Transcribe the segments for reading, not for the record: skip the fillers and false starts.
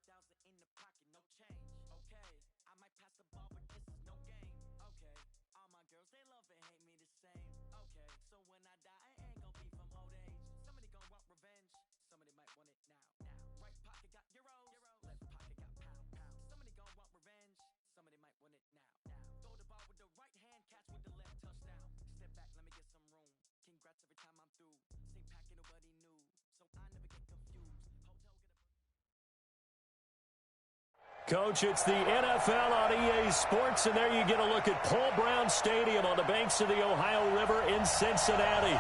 5,000 in the pocket, no change. Okay, I might pass the ball, but this is no game. Okay, all my girls, they love and hate me the same. Okay, so when I die, I ain't gonna be from old age. Somebody gonna want revenge, somebody might want it now. Right pocket got euros, left pocket got pound. Somebody gonna want revenge, somebody might want it now. Throw the ball with the right hand, catch with the left, touchdown. Step back, let me get some room. Congrats every time I'm through. Same packet, nobody knew, so I never get confused. Coach, it's the NFL on EA Sports, and there you get a look at Paul Brown Stadium on the banks of the Ohio River in Cincinnati.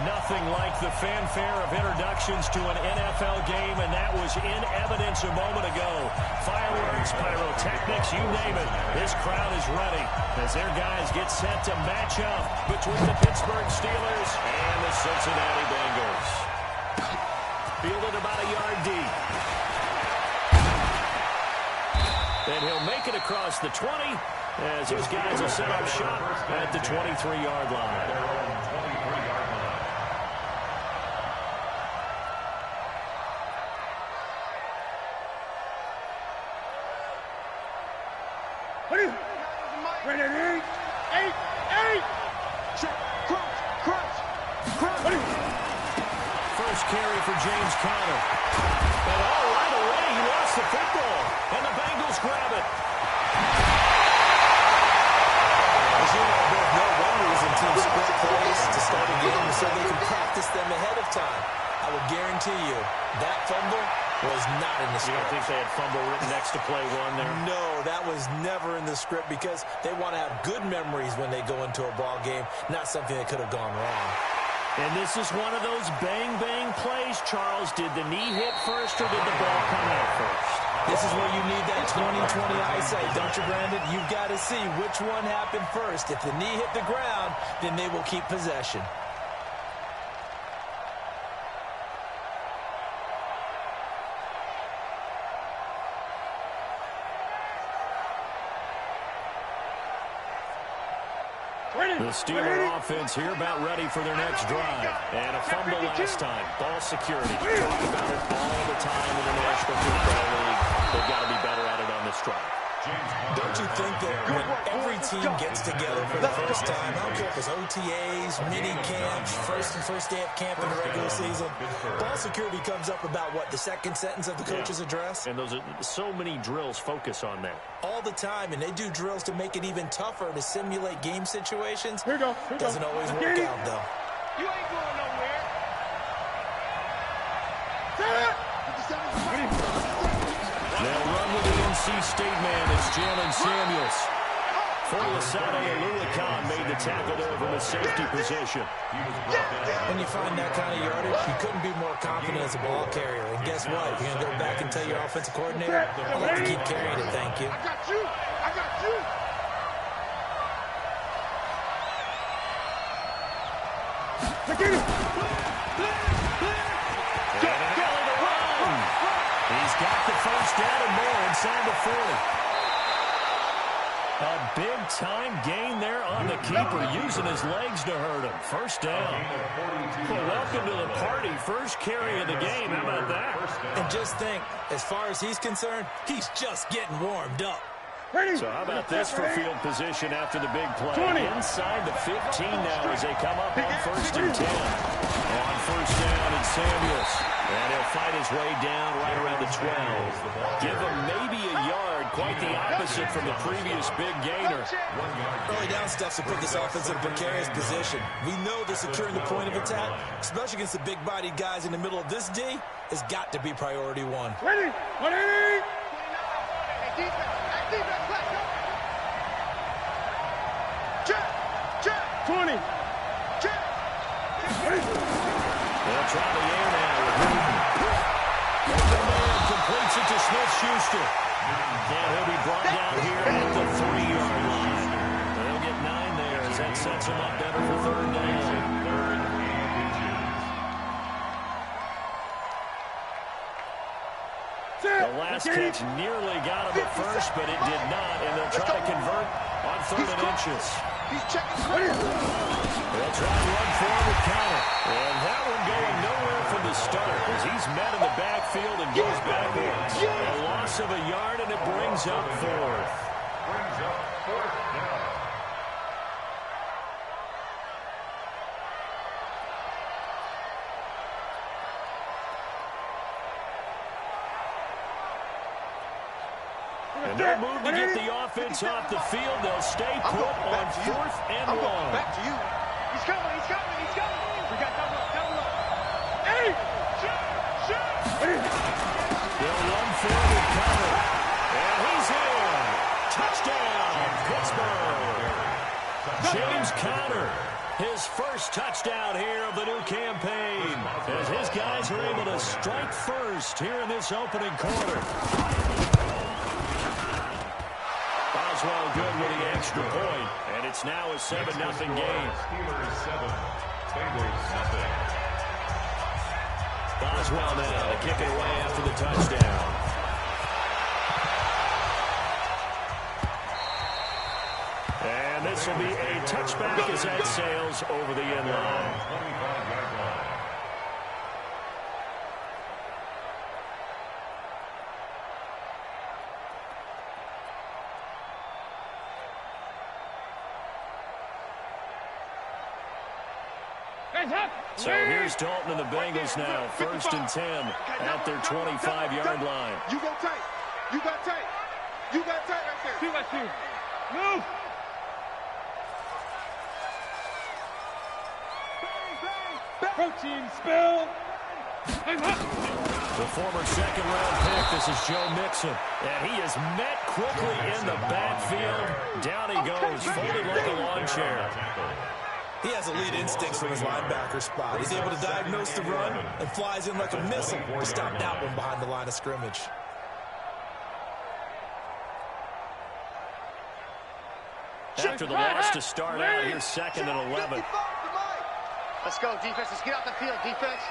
Nothing like the fanfare of introductions to an NFL game, and that was in evidence a moment ago. Fireworks, pyrotechnics, you name it. This crowd is ready as their guys get set to match up between the Pittsburgh Steelers and the Cincinnati Bengals. Fielded about a yard deep. And he'll make it across the 20 as his guys will set up shop at the 23-yard line. First carry for James Conner. And all right away, he lost the football. And the Bengals grab it. As you and I both know, one reason teams sprint plays to start a game is so they can practice them ahead of time. I would guarantee you that fumble was not in the script. You don't think they had fumble written next to play one there? No, that was never in the script because they want to have good memories when they go into a ball game, not something that could have gone wrong. And this is one of those bang-bang plays, Charles. Did the knee hit first or did the ball come out first? This is where you need that 20/20 eyesight, don't you, Brandon? You've got to see which one happened first. If the knee hit the ground, then they will keep possession. The Steeler offense here about ready for their next drive. And a fumble last time. Ball security. Talk about it all the time in the National Football League. They've got to be better at it on this drive. Don't you think that when every team gets together for the first time, I don't care if it's OTAs, mini camps, first day of camp in the regular season, ball security comes up about, what, the second sentence of the coach's address? And those are so many drills focus on that. All the time, and they do drills to make it even tougher to simulate game situations. Here we go. Doesn't always work out, though. You ain't going nowhere. They'll run with the NC State man. It's Jalen Samuels. Folasade Aluakon made the tackle there from a safety position. When you find that kind of yardage, you couldn't be more confident as a ball carrier. And guess what? You're going to go back and tell your offensive coordinator, I'd like to keep carrying it, thank you. I got you. I got you. He's got the first down and more inside the 40. A big-time gain there on the keeper, using his legs to hurt him. First down. Well, welcome to the party. First carry of the game. How about that? And just think, as far as he's concerned, he's just getting warmed up. So how about this for field position after the big play? Inside the 15 now as they come up on first and 10. On first down, it's Samuels. And he'll fight his way down right around the 12. Give him maybe a yard. Quite the opposite from the previous big gainer. Early down steps to put this offense in a precarious position. We know that securing the point of attack, especially against the big-bodied guys in the middle of this D, has got to be priority one. Ready? 20. They'll try the air now with Newton. Completes it to Smith-Schuster. And he'll be brought down here at the 3-yard line. They'll get 9 there as that sets him up better for third down. The last catch nearly got him at first, but it did not, and they'll try to convert on 3rd and inches. He's checking clear. They'll try to run forward counter. And that one going nowhere from the start as he's met in the backfield and goes backwards. A loss of a yard, and it brings up fourth. Brings up fourth down. And they'll move to get the offense off the field. They'll stay put on 4th and 1. Back to you. He's coming, he's coming, he's coming. We got double up, double up. Hey! Shoot! They'll run forward cover. And he's in. Touchdown, Pittsburgh. James Conner, his first touchdown here of the new campaign, as his guys are able to strike first here in this opening quarter. Boswell good with the extra point, and it's now a 7-0 game. Steelers 7, Bengals 0. Boswell now to kick it away after the touchdown. And this will be a touchback as that sails over the end line. 25-yard line. So here's Dalton and the Bengals now, 1st and 10 at their 25-yard line. You go tight. You got tight. You got tight right there. Two by two. Move. Protein spill. The former second-round pick, this is Joe Mixon. And he is met quickly in the backfield. Down he goes, folded like a lawn chair. He has elite instincts from his linebacker spot. He's able to diagnose the run and flies in like a missile to stop that one behind the line of scrimmage. After the loss to start out, here's 2nd and 11. Let's go, defense. Let's get out the field, defense.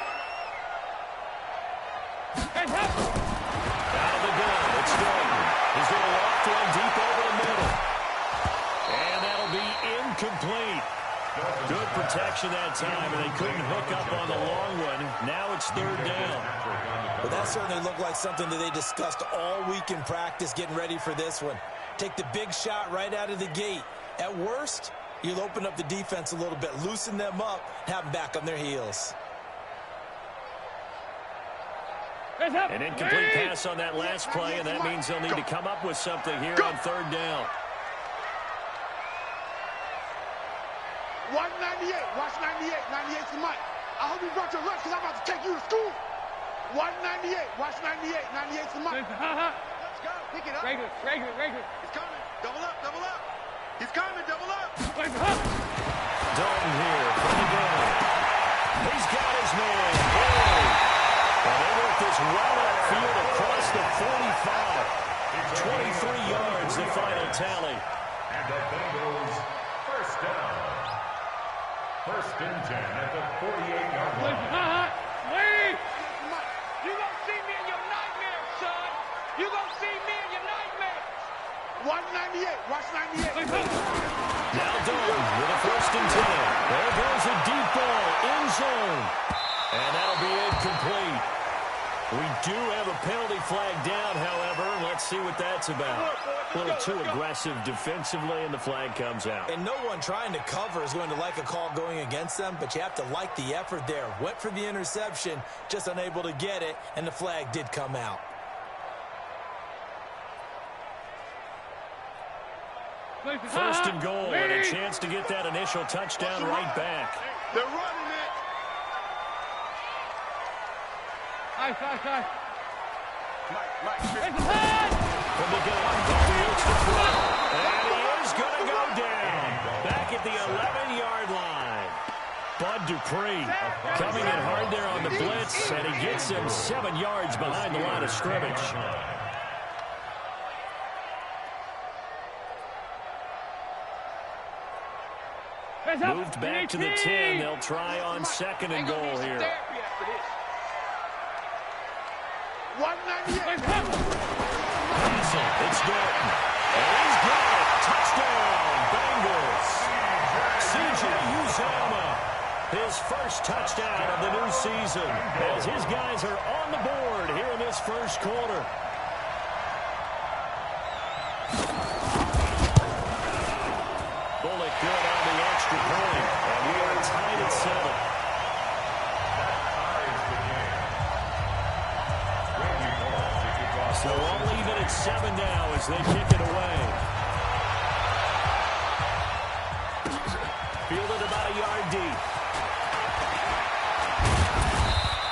Out of the gun, it's Dalton. He's going to walk one deep over the middle. And that'll be incomplete. Good protection that time, and they couldn't hook up on the long one. Now it's 3rd down. But that certainly looked like something that they discussed all week in practice getting ready for this one. Take the big shot right out of the gate. At worst, you'll open up the defense a little bit, loosen them up, have them back on their heels. An incomplete pass on that last play, and that means they'll need to come up with something here on 3rd down. 198. Watch 98. 98's the mic. I hope you brought your lunch because I'm about to take you to school. 198. Watch 98. 98's the mic. Let's go. Pick it up. Regular. He's coming. Double up. Double up. He's coming. Double up. Dalton here from the gun. He's got his man. And they work this right upfield across the 45. 23 yards, the final tally. And the Bengals first down. 1st and 10 at the 48-yard line. You gonna see me in your nightmares, son. You gonna see me in your nightmares. 198. Watch 98. Now Dalton with a 1st and 10. There goes a deep ball in zone. And that'll be incomplete. We do have a penalty flag down, however. Let's see what that's about. A little too aggressive defensively, and the flag comes out. And no one trying to cover is going to like a call going against them, but you have to like the effort there. Went for the interception, just unable to get it, and the flag did come out. First and goal, and a chance to get that initial touchdown right back. They're running it. High. Mike. From the gun, Dalton looks to throw, and he is going to go down. Back at the 11-yard line. Bud Dupree coming in hard there on the blitz, and he gets him 7 yards behind the line of scrimmage. Moved back to the 10. They'll try on 2nd and goal here. 198. It's Dalton. And he's got it. Touchdown, Bengals. season as his guys are on the board here in this first quarter. Bullock good on the extra point, and we are tied at 7. So all even at 7 now as they kick it away. Fielded about a yard deep.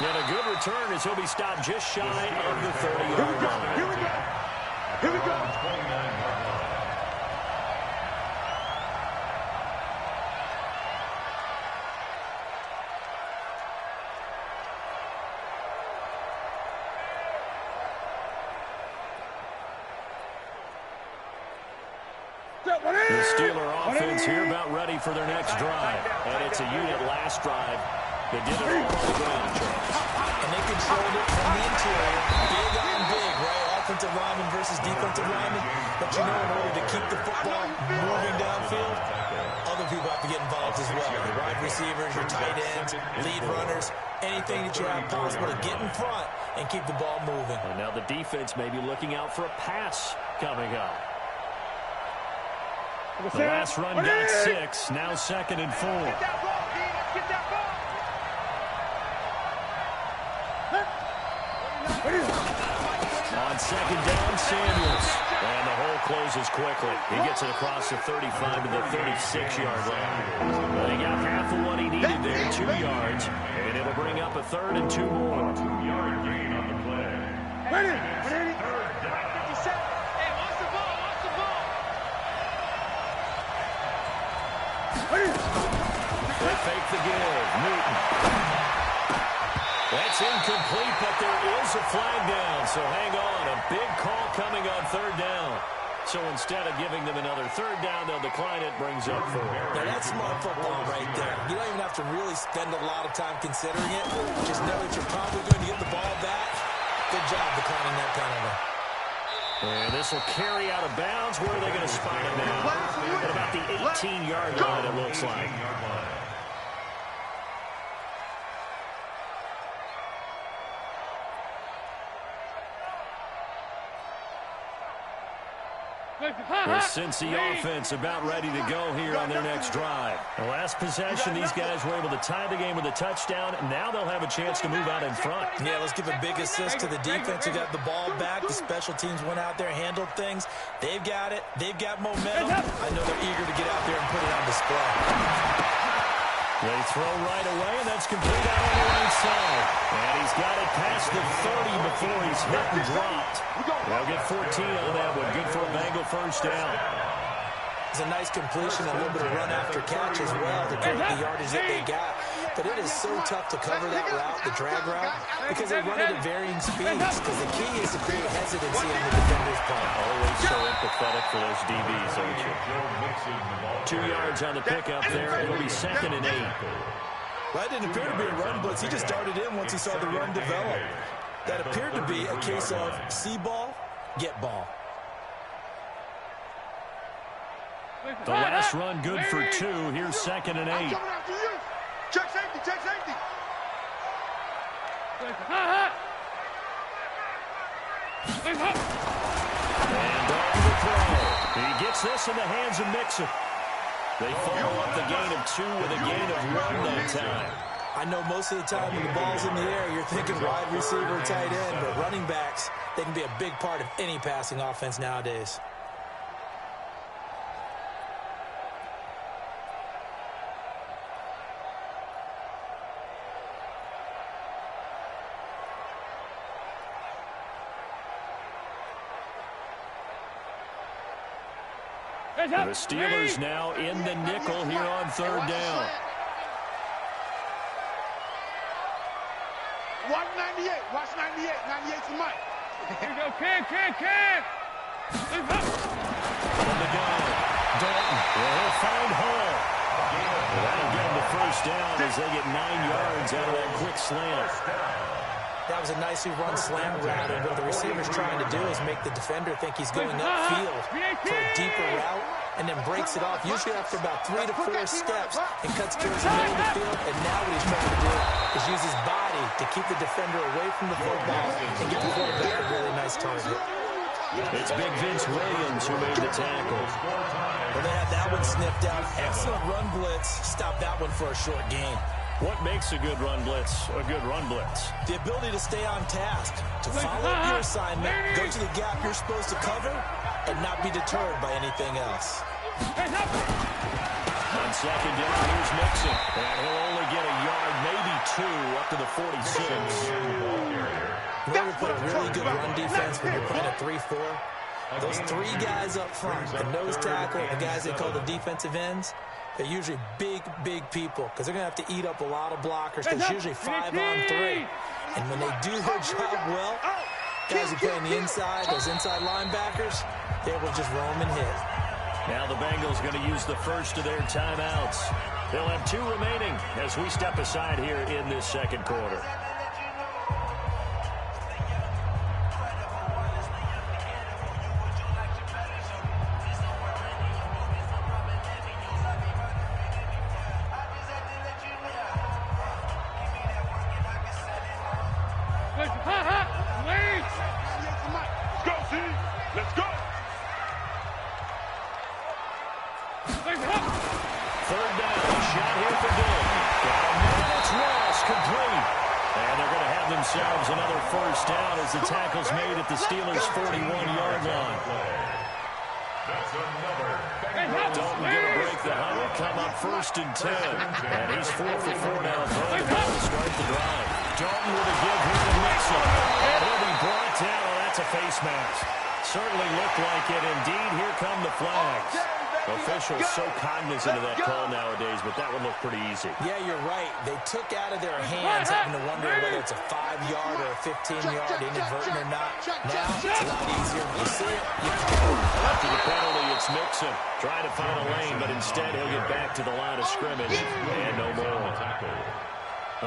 And a good return as he'll be stopped just shy of the 30-yard line. Here we go. Here we go. 29-yard line. The Steeler offense here about ready for their next drive. And it's a unit last drive that did it all on the ground, Charles. And they controlled it from the interior. Big on big, right? Offensive lineman versus defensive lineman. But you know, in order to keep the football moving downfield, other people have to get involved as well. The wide receivers, your tight ends, lead runners, anything that you have possible to get in front and keep the ball moving. And now the defense may be looking out for a pass coming up. The last run got 6, now 2nd and 4. Get that ball, D. Let's get that ball. On 2nd down, Samuels. And the hole closes quickly. He gets it across the 35 to the 36-yard line. But he got half of what he needed there, 2 yards. And it'll bring up a 3rd and 2 more. 2-yard gain on the play. Ready. Hey, watch the ball, watch the ball. They fake the give. Newton. That's incomplete, but there is a flag down. So hang on. A big call coming on 3rd down. So instead of giving them another 3rd down, they'll decline it. Brings up 4. Now, that's smart football right there. You don't even have to really spend a lot of time considering it. Just know that you're probably going to get the ball back. Good job declining that penalty. And this will carry out of bounds. Where are they going to spot it now? At about the 18-yard line, it looks like. 18-yard line. The Cincy offense about ready to go here on their next drive. The last possession, these guys were able to tie the game with a touchdown, and now they'll have a chance to move out in front. Yeah, let's give a big assist to the defense who got the ball back. The special teams went out there, handled things. They've got it. They've got momentum. I know they're eager to get out there and put it on display. They throw right away, and that's complete out on the right side. And he's got it past the 30 before he's hit and dropped. They'll get 14 on that one. Good for a Bengal first down. It's a nice completion, a little bit of run after catch as well to create the yardage that they got. But it is so tough to cover that route, the drag route, because they run it at varying speeds. Because the key is to create hesitancy on the defender's part. Always so empathetic for those DBs, aren't you? 2 yards on the pickup there. It'll be 2nd and 8. Well, that didn't appear to be a run blitz. He just darted in once he saw the run develop. That appeared to be a case of see ball, get ball. The last run good for 2. Here's 2nd and 8. Check safety, check safety. And on the throw. He gets this in the hands of Mixon. They follow up the gain of 2 with a gain of 1 that time. I know most of the time when the ball's in the air, you're thinking wide receiver, tight end, but running backs, they can be a big part of any passing offense nowadays. The Steelers now in the nickel here on 3rd down. 198. Watch 98. 98's the mic. Here we go, Cam. From the gun, Dalton. He'll find Hall. That'll get him the first down as they get 9 yards out of that quick slant. That was a nicely run slam route, and what the receiver's trying to do is make the defender think he's going upfield for a deeper route. and then breaks it off, usually after about 3 to 4 steps, and cuts towards the middle of the field. And now what he's trying to do is use his body to keep the defender away from the football and get the quarterback a really nice target. It's Big Vince Williams who made the tackle. Well, they had that one sniffed out. Excellent run blitz. Stop that one for a short gain. What makes a good run blitz a good run blitz? The ability to stay on task, to follow up your assignment, go to the gap you're supposed to cover, and not be deterred by anything else. On second down, here's Mixon. And he'll only get a yard, maybe 2, up to the 46. In order to put a really good run defense when you're playing a 3-4, those 3 guys up front, the nose tackle and the guys they call the defensive ends, they're usually big, big people because they're going to have to eat up a lot of blockers because it's usually 5-on-3. And when they do their job well, guys who play on the inside, those inside linebackers, they will just roam and hit. Now the Bengals going to use the first of their timeouts. They'll have 2 remaining as we step aside here in this second quarter. Another first down as the tackle's made at the Steelers' 41-yard line. Dalton going to break the huddle, come up 1st and 10. And he's 4 for 4 now. Throwing the ball to start the drive. Dalton with a give here to Mixon. And he'll be brought down. Oh, that's a face mask. Certainly looked like it. Indeed, here come the flags. Officials so cognizant of that call nowadays, but that one looked pretty easy. Yeah, you're right. They took out of their hands having to wonder whether it's a 5-yard or a 15-yard, inadvertent or not. Now, it's a lot easier. You see it, you go. After the penalty, it's Mixon. Trying to find a lane, but instead he'll get back to the line of scrimmage. And no more.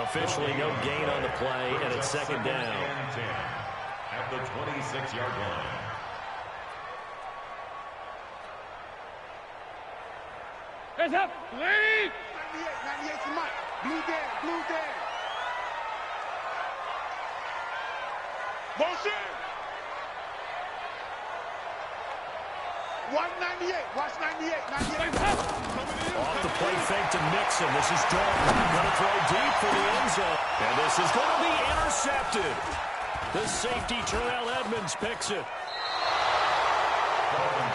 Officially no gain on the play, and it's second down. At the 26-yard line. Hands up, please! 98 to Mike. Blue Dan, blue Dan. Motion! 198, watch 98, 98. Off the play fake to Mixon. This is Dalton. Going to throw deep for the end zone. And this is going to be intercepted. The safety, Terrell Edmonds, picks it.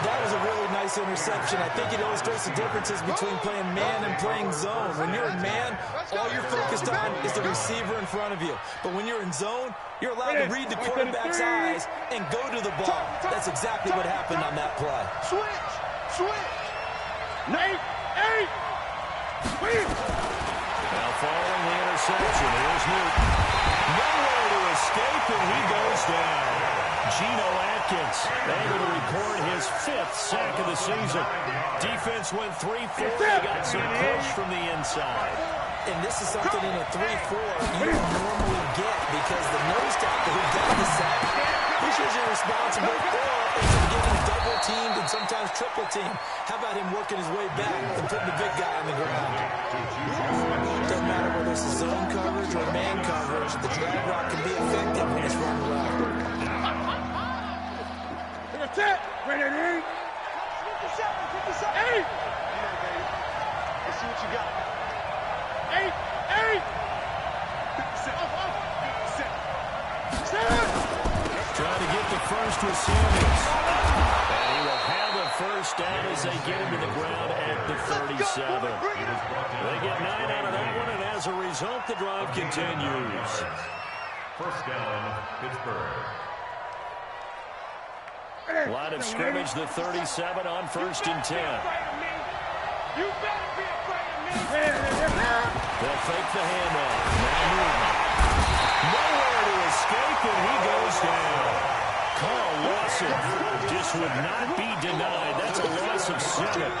That was a really nice interception. I think it illustrates the differences between playing man and playing zone. When you're in man, all you're focused on is the receiver in front of you. But when you're in zone, you're allowed to read the quarterback's eyes and go to the ball. That's exactly what happened on that play. Switch, switch. Nate, 8. Now following the interception, here's Newton. Nowhere to escape, and he goes down. Geno Atkins able to record his 5th sack of the season. Defense went 3-4. They got some push from the inside. And this is something in a 3-4 you don't normally get because the nose tackle who got the sack, he's usually responsible for getting double-teamed and sometimes triple-teamed. How about him working his way back and putting the big guy on the ground? Doesn't matter whether it's a zone coverage or man coverage, the drag route can be effective when it's run well. Ready, 8. 57, 57. 8. Let's see what you got. 8. 57. Trying to get the first with Sanders. And he will have the first down as they get him to the ground at the 37. They get 9 out of that one, and as a result, the drive continues. First down, Pittsburgh. Line of scrimmage, the 37 on 1st and 10. You better be afraid of me. They'll fake the handoff. Now Newton. Nowhere to escape, and he goes down. Carl Lawson just would not be denied. That's a loss of 7.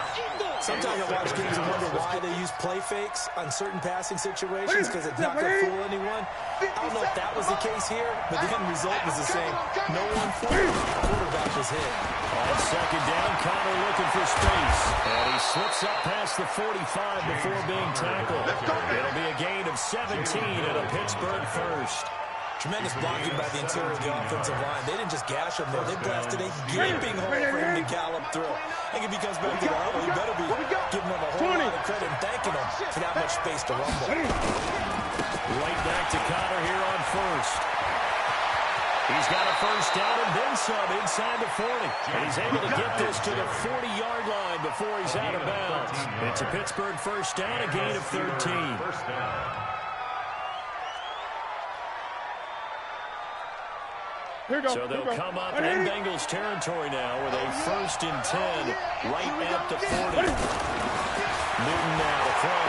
Sometimes I watch games and wonder why they use play fakes on certain passing situations because it's not going to fool anyone. I don't know if that was the case here, but the end result was the same. No one fooled. The quarterback was hit. On second down, Connor looking for space. And he slips up past the 45 before being tackled. It'll be a gain of 17 and a Pittsburgh first. Tremendous blocking by the interior of the offensive line. They didn't just gash him there. They blasted a gaping hole for him to gallop through. I think if he comes back to the huddle, he better be giving him a whole lot of credit and thanking him for that much space to rumble. Right back to Connor here on first. He's got a first down and then some inside the 40. And he's able to get this to the 40-yard line before he's out of bounds. It's a Pittsburgh first down, a gain of 13. First down. So they'll come up in Bengals territory now with a first and 10 right at the 40. Newton now to throw.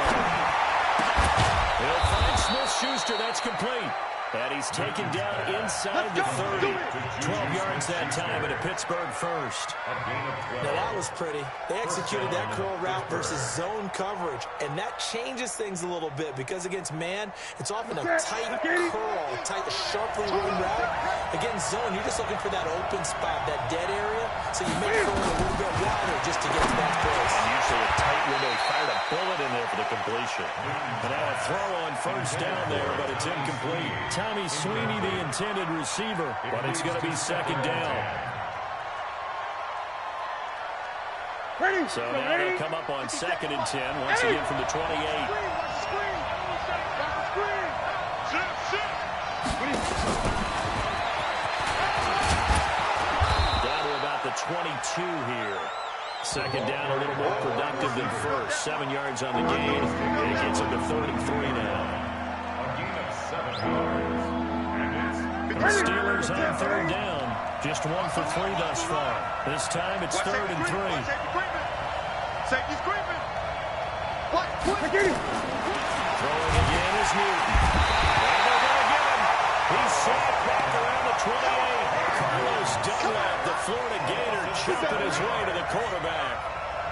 He'll find Smith-Schuster. That's complete. And he's taken down inside the 30. 12 yards that time at a Pittsburgh first. Now that was pretty. They executed that curl route versus zone coverage. And that changes things a little bit because against man, it's often a tight curl, tight, sharply run route. Against zone, you're just looking for that open spot, that dead area. So you make it a little bit wider just to get to that place. And usually a tight window. He fired a bullet in there for the completion. And now a throw on first down there, but it's incomplete. Tommy Sweeney, the intended receiver, but it's going to be second down. So now they'll come up on second and 10, once again from the 28. Down to about the 22 here. Second down, a little more productive than first. 7 yards on the gain, and it gets him to 33 now. A gain of 7 yards. The Steelers on third down. Just 1 for 3 thus far. This time it's third and 3. Safety's creeping. Throwing again is Newton. And they're going to get him. He's sacked back around the 28. Carlos Dunlap, the Florida Gator, chopping his way to the quarterback.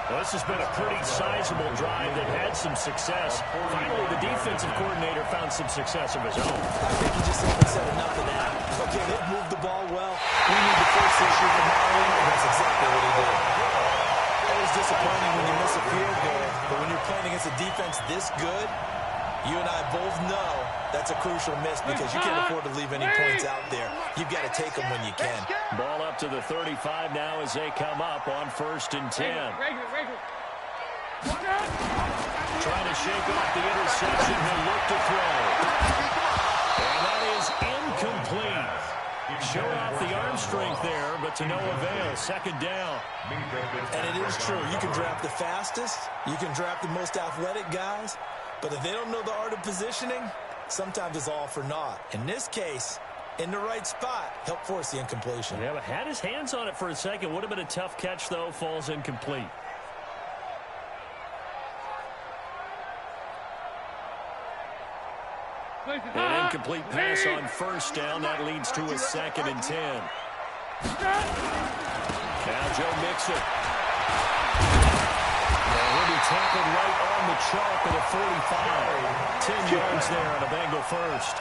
Well, this has been a pretty sizable drive that had some success. Finally, the defensive coordinator found some success of his own. I think he just simply said enough of that. Okay, they've moved the ball well. We need to force the issue from now on, and that's exactly what he did. It was disappointing when you miss a field goal, but when you're playing against a defense this good, you and I both know that's a crucial miss because you can't afford to leave any points out there. You've got to take them when you can. Ball up to the 35 now as they come up on first and 10. Trying to shake off the interception. He'll look to throw. And that is incomplete. Show off the arm strength there, but to no avail. Second down. And it is true. You can draft the fastest. You can draft the most athletic guys. But if they don't know the art of positioning, sometimes it's all for naught. In this case, in the right spot, help force the incompletion. Yeah, but had his hands on it for a second. Would have been a tough catch, though. Falls incomplete. An incomplete pass on first down. That leads to a second and 10. Now Joe Mixon. He'll be tackled right on the chalk at a 45. 10 yards there on a Bengal first.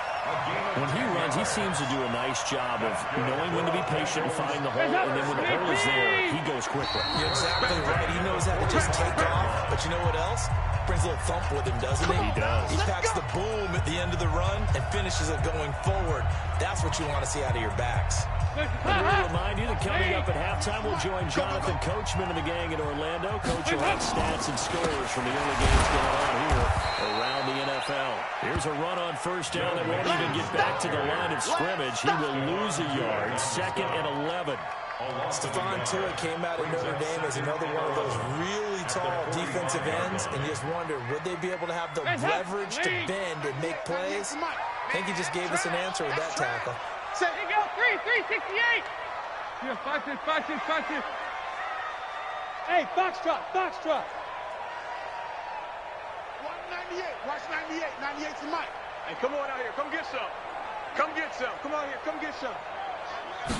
When he runs, he seems to do a nice job of knowing when to be patient and find the hole, and then when the hole is there, he goes quickly. You're exactly right. He knows how to just take off. But you know what else? Brings a little thump with him, doesn't he? He does. He packs the boom at the end of the run and finishes it going forward. That's what you want to see out of your backs. And we'll remind you that coming up at halftime, we'll join Jonathan Coachman and the gang in Orlando. Coach will have stats and scores from the early games going on here around the NFL. Here's a run on first down that won't even get back to the line of scrimmage. He will lose a yard. Second and 11. Stephon Tuitt came out of Notre Dame as another one of those really tall defensive ends, and you just wondered, would they be able to have the leverage to bend and make plays? I think he just gave us an answer with that tackle. There you go, 368. Yeah, 5-6. Hey, foxtrot. 198. Watch 98. 98's the mic. Hey, come on out here. Come get some. Come out here. Come get some.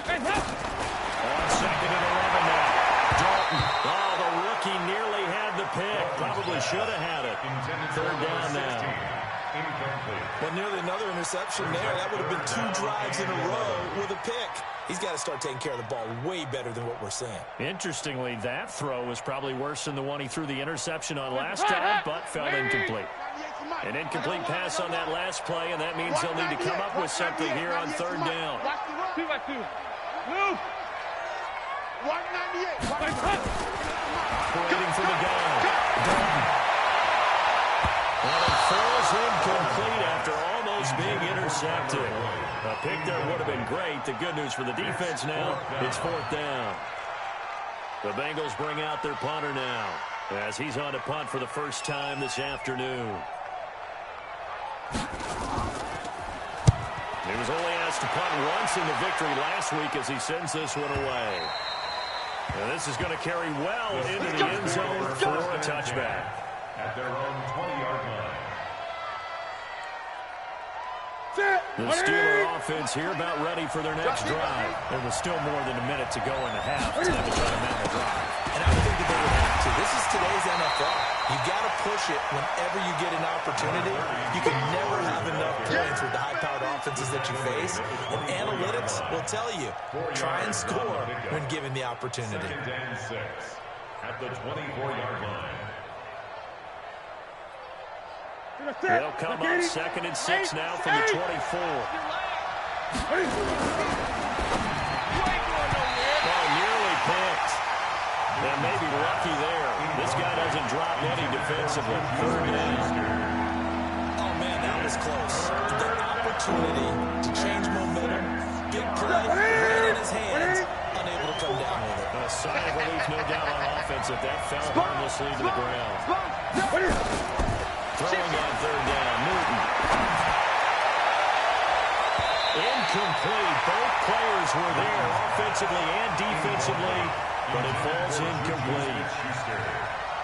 Hey, help. On second and 11 now. Dalton. Oh, the rookie nearly had the pick. Probably should have had it. Third down now. Incomplete. Well, nearly another interception there. That would have been 2 drives in a row with a pick. He's got to start taking care of the ball way better than what we're seeing. Interestingly, that throw was probably worse than the one he threw the interception on last time, but fell incomplete. An incomplete pass on that last play, and that means he'll need to come up with something here on 3rd down. 2-by-2. Move. 198. Operating from the gun. And it falls incomplete after almost being intercepted. A pick there would have been great. The good news for the defense now, it's 4th down. The Bengals bring out their punter now as he's on to punt for the first time this afternoon. He was only asked to punt once in the victory last week as he sends this one away. And this is going to carry well into the end zone for a touchback. At their own 20-yard line. The Steeler offense here about ready for their next drive. There was still more than a minute to go in the half. Time to try to mount a drive. And I would think that they would have to. This is today's NFL. You got to push it whenever you get an opportunity. You can never have enough points with the high-powered offenses that you face. And analytics will tell you, try and score when given the opportunity. 2nd and 6 at the 24-yard line. They'll come up 2nd and 6 now from the 24. Oh, nearly picked. And maybe lucky there. This guy doesn't drop any defensively. 3rd down. Oh, man, that was close. The opportunity to change momentum, big play, right in his hands, unable to come down with it. A sigh of relief, no doubt, on offense if that fell harmlessly to the ground. Throwing on 3rd down, Newton. Incomplete. Both players were there offensively and defensively, but it falls incomplete.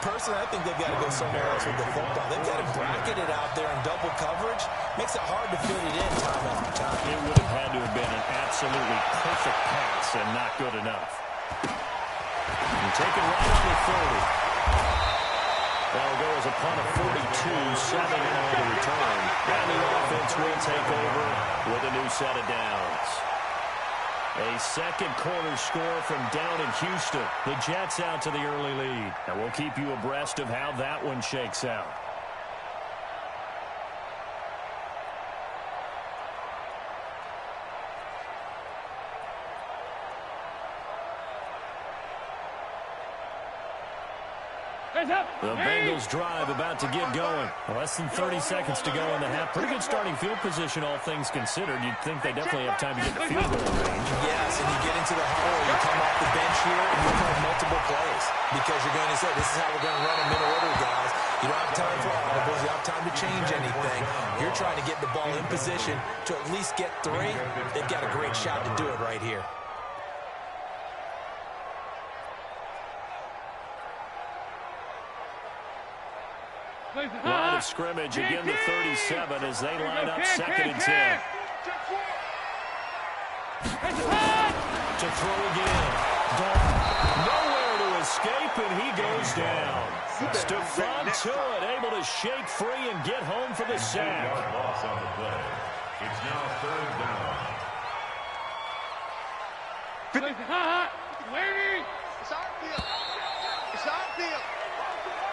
Personally, I think they've got to go somewhere else with the football. They've got to bracket it out there in double coverage. Makes it hard to fit it in time after time. It would have had to have been an absolutely perfect pass and not good enough. And taken right on the 30. That'll go as a punt of 42, 7 on the return. And the offense will take over with a new set of downs. A second quarter score from down in Houston. The Jets out to the early lead. And we'll keep you abreast of how that one shakes out. The Bengals drive about to get going. Less than 30 seconds to go in the half. Pretty good starting field position, all things considered. You'd think they definitely have time to get the field goal range. Yes, and you get into the huddle, you come off the bench here, and you play multiple plays. Because you're going to say, this is how we're going to run them in order, guys. You don't have time for audibles. You don't have time to change anything. You're trying to get the ball in position to at least get 3. They've got a great shot to do it right here. Line of scrimmage, again the 37 as they line up 2nd and 10. To throw again. Nowhere to escape, and he goes down. Stephon Tuitt able to shake free and get home for the sack. Loss on the play. It's now 3rd down. Waiting. It's our field. It's our field.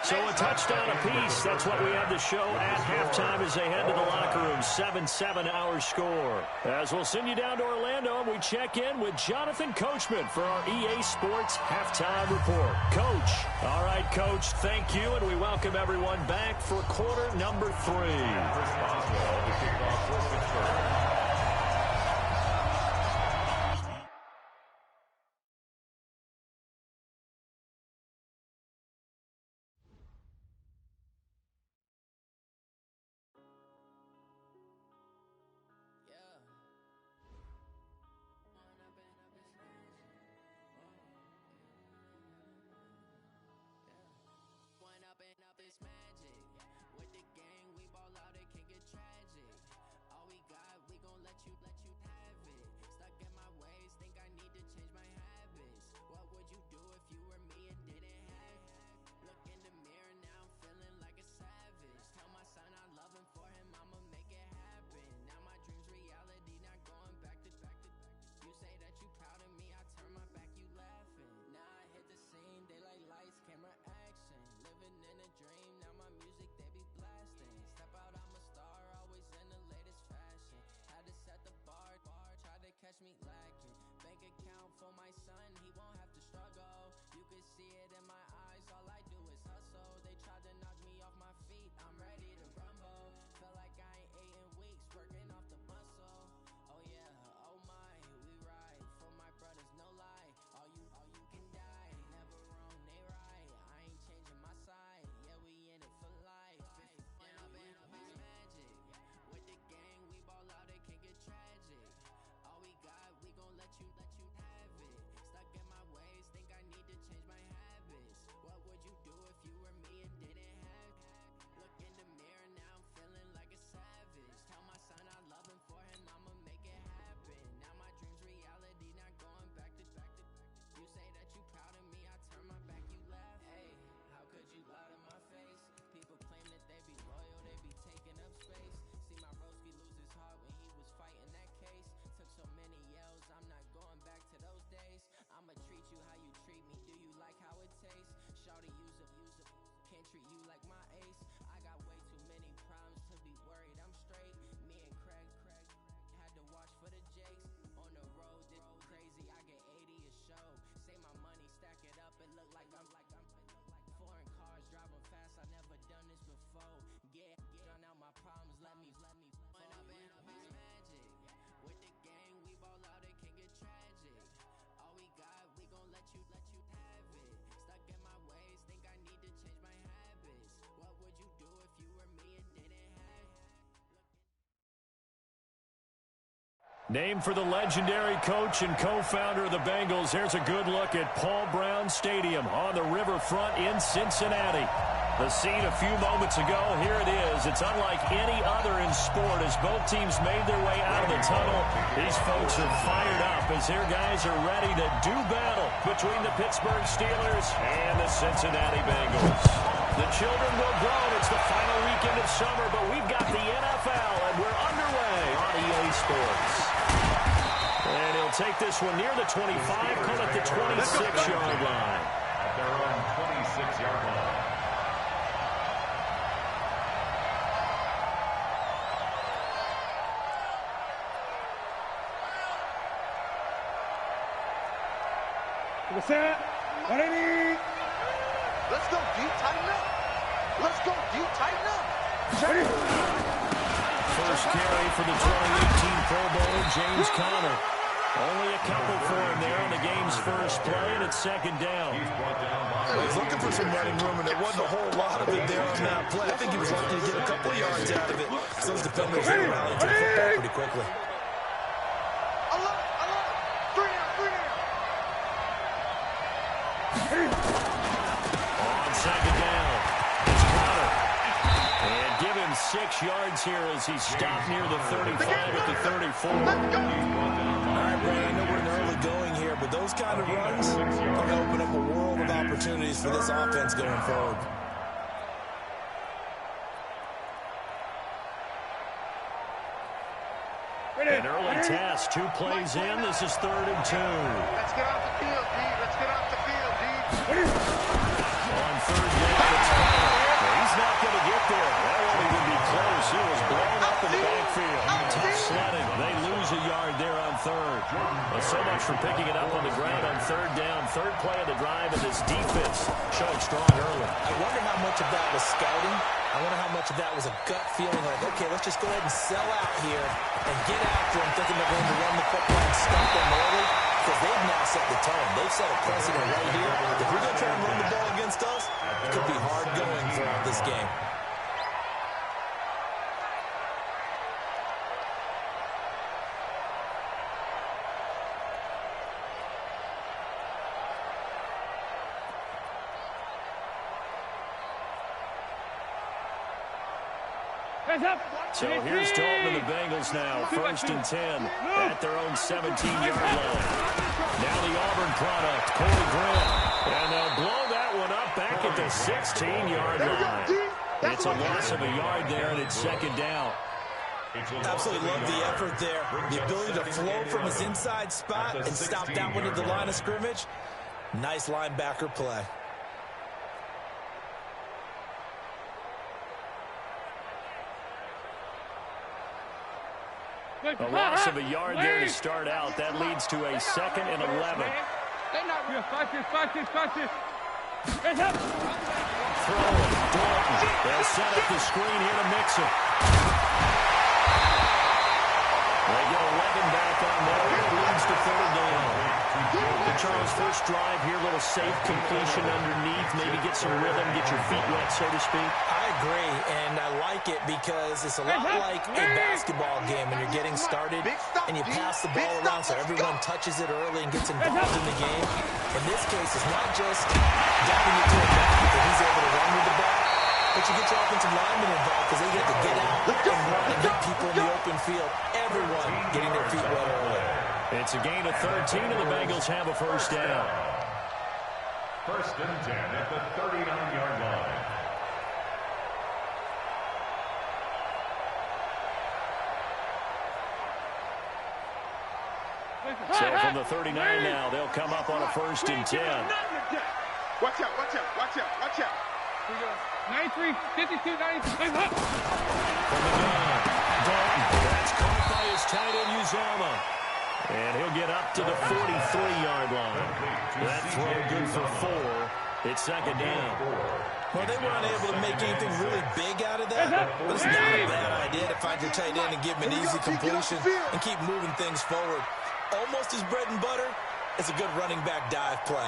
So a touchdown apiece. That's what we have to show at halftime as they head to the locker room. 7-7 our score. As we'll send you down to Orlando, and we check in with Jonathan Coachman for our EA Sports Halftime Report. Coach. All right, Coach, thank you, and we welcome everyone back for quarter number 3. Chris Boswell to kick off for Pittsburgh. With the gang, we ball out, it can get tragic. All we got, we gon' me lacking. Bank account for my son, he won't have to struggle. You can see it in my eyes, all I do is hustle. They tried to knock me off my feet, I'm ready to rumble. Feel like I ain't ate in weeks, working off the muscle. Oh yeah, oh my, we ride for my brothers, no lie. All you can die, never wrong, they right. I ain't changing my side, yeah, we in it for life. Down, it's magic. With the gang, we ball out, it can get tragic. All we got, we gon' let you have it. Stuck in my ways, think I need to change my habits. What would you do if you were me and didn't have it? Look in the mirror, now I'm feeling like a savage. Tell my son I love him, for him I'ma make it happen. Now my dream's reality, not going back to. You say that you proud of me, I turn my back, you laugh. Hey, how could you lie to my face? People claim that they be loyal, they be taking up space. See my broski lose his heart when he was fighting that case. Took so many yells, I'm not going back to those days. I'ma treat you how you treat me, do you like how it tastes? Shawty, use up, can't treat you like my ace. I got way too many problems to be worried, I'm straight. Me and Craig had to watch for the Jakes. On the road, did crazy, I get 80 a show. Say my money, stack it up, it look like I'm foreign cars, driving fast, I never done this before. Get drown out my problems, let me point up and it's magic. With the gang, we ball out, it can get tragic. All we got, we gon' let you have it. Stuck in my ways, think I need to change my habits. What would you do if you were me and didn't have it? Named for the legendary coach and co-founder of the Bengals, here's a good look at Paul Brown Stadium on the riverfront in Cincinnati. The scene a few moments ago, here it is. It's unlike any other in sport as both teams made their way out of the tunnel. These folks are fired up as their guys are ready to do battle between the Pittsburgh Steelers and the Cincinnati Bengals. The children will grow. It's the final weekend of summer, but we've got the NFL, and we're underway on EA Sports. And he'll take this one near the 25, call it the 26-yard line. At their own 26-yard line. Ready? Let's go deep, tighten up. Let's go deep, tighten up. First carry for the 2018 Pro Bowler, James Conner. Only a couple for him there on the game's first play, and it's second down. He's looking for some running room, and there wasn't a whole lot of it there on that play. I think he was lucky to get a couple of yards out of it. Those defenders are rallying to the football pretty quickly. On second down, it's Conner. And give him 6 yards here as he stopped near the 35 at the 34. All right, Brandon, I know we're in the early going here, but those kind of runs are going to open up a world of opportunities for this offense going forward. An early test, 2 plays in. This is 3rd and 2. Let's get off the field, D. Let's get off the field, D. On 3rd down, it's Conner. He's not going to get there. That won't even be close. He was blown up in the backfield. Tough sledding. They lose a yard there on 3rd. Well, so much for picking it up on the ground on 3rd down. 3rd play of the drive, and this defense showing strong early. I wonder how much of that was scouting. I wonder how much of that was a gut feeling like, okay, let's just go ahead and sell out here and get after them, thinking they're going to run the football and stop them early, because they've now set the tone. They've set a precedent right here. If we're going to try and run the ball against us, it could be hard going throughout this game. So here's Dalton and the Bengals now, 1st and 10 at their own 17-yard line. Now the Auburn product, Corey Grant. And they'll blow that one up back at the 16-yard line. It's a loss of a yard there, and it's 2nd down. Absolutely love the effort there. The ability to flow from his inside spot and stop that one at the line of scrimmage. Nice linebacker play. A loss of a yard there to start out. That leads to a 2nd and 11. Throwing, Dalton. They'll set up the screen here to mix it. They get 11 back on there. It leads to 3rd down. And Charles, first drive here, little safe completion underneath. Maybe get some rhythm, get your feet wet, so to speak. I agree, and I like it because it's a lot like a basketball game when you're getting started and you pass the ball around so everyone touches it early and gets involved in the game. In this case, it's not just diving it to a back that he's able to run with the ball, but you get your offensive linemen involved because they get to get out and run and hit people in the open field. Everyone getting their feet wet early. It's a gain of 13, and the Bengals have a first down. 1st and 10 at the 39-yard line. So from the 39 now, they'll come up on a 1st and 10. Watch out, watch out, watch out, watch out. 93, 52, 93. From the gun, Dalton. That's caught by his tight end, Uzama. And he'll get up to the 43-yard line. That throw good for 4. It's 2nd down. Well, they weren't able to make anything really big out of that, but it's not a bad idea to find your tight end and give him an easy completion and keep moving things forward. Almost as bread and butter, it's a good running back dive play.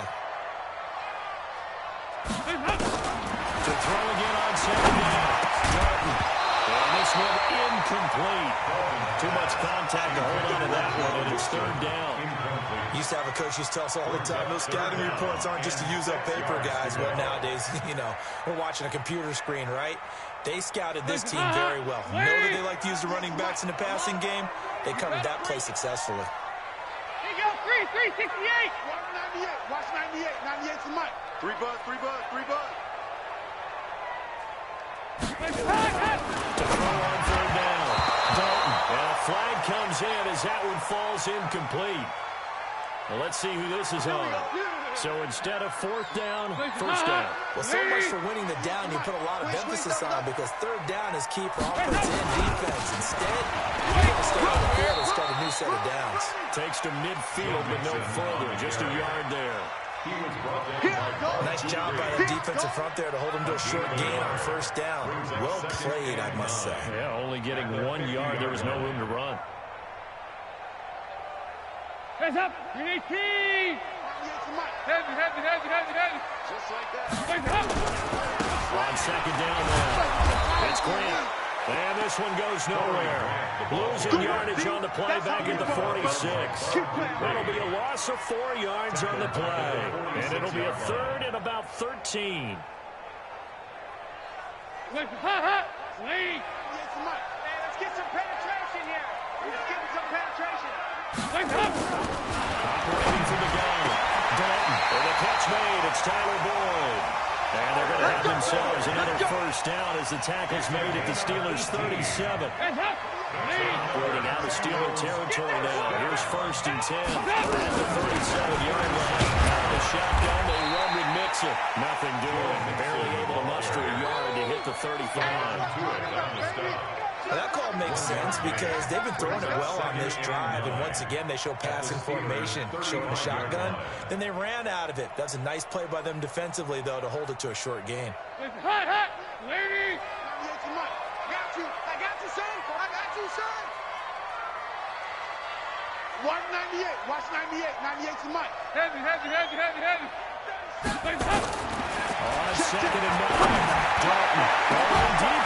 To throw again on 2nd down. Dalton. And this one incomplete. Too much contact to hold on to that one, and it's 3rd down. Used to have a coach used to tell us all the time, those scouting reports aren't just to use up paper, guys. Well, nowadays, we're watching a computer screen, right? They scouted this team very well. Know that they like to use the running backs in the passing game. They covered that play successfully. Here you go, 368. 98, watch 98, 98's the mic. 3 bud, 3 bud, 3 bud. To throw on 3rd down. Dalton. And a flag comes in as that one falls incomplete. Well, let's see who this is on. So instead of 4th down, 1st down. Well, so much for winning the down you put a lot of emphasis on because 3rd down is key for offense and defense. Instead, you get to stay on the field and start a new set of downs. Takes to midfield, but no further. Just a yard there. Nice job by the defensive front there to hold him to a short gain on 1st down. Well played, I must say. Yeah, only getting 1 yard. There was no room to run. Hands up, 318. Heavy. Just like that. On 2nd down now. It's Grant. And this one goes nowhere. Losing yardage on the play back at the 46. That'll be a loss of 4 yards on the play. And it'll be a 3rd and about 13. Wait. Hey, let's get some penetration here. Let's get some penetration. Operating from the gun. Dalton. And the catch made. It's Tyler Boyd. And they're going to have themselves another 1st down as the tackle's made at the Steelers' 37. Operating out of Steeler territory now. Here's 1st and 10 at the 37-yard line. Out of the shotgun, they run with Mixon. Nothing doing. Barely able to muster a yard to hit the 35. Well, that call makes sense because they've been throwing it well on this drive, and once again, they show passing formation, showing the shotgun. Then they ran out of it. That's a nice play by them defensively, though, to hold it to a short gain. Hot, lady. I got you, son. 198, watch 98, 98's the mic. Heavy. On 2nd and 9. Dalton going deep.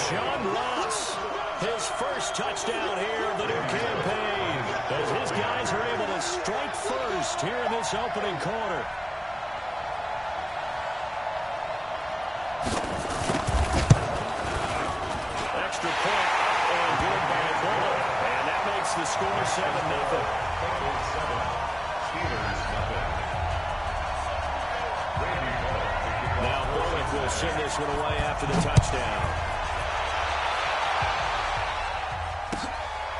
John Ross, his first touchdown here of the new campaign, as his guys are able to strike first here in this opening quarter. Extra point and good by Bullock, and that makes the score 7-0. Now Bullock will send this one away after the touchdown.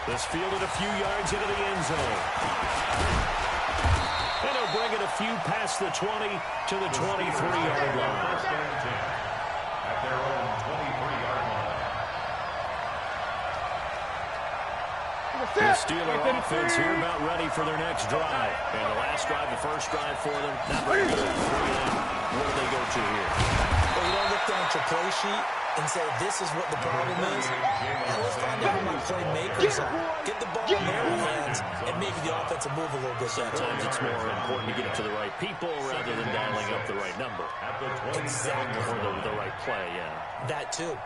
This fielded a few yards into the end zone. And he'll bring it a few past the 20 to the 23-yard line. First and 10 at their own 23-yard line. The Steeler offense here about ready for their next drive. And the last drive, the first drive for them, not very good. What do they go to here? Well, you don't look down at your play sheet and say, this is what the problem is. Now let's find out who my playmakers are. Get the ball in their hands, and maybe the offense will move a little bit better. Sometimes it's more important to get it to the right people rather than dialing up the right number. Exactly. Or the right play, yeah. That too.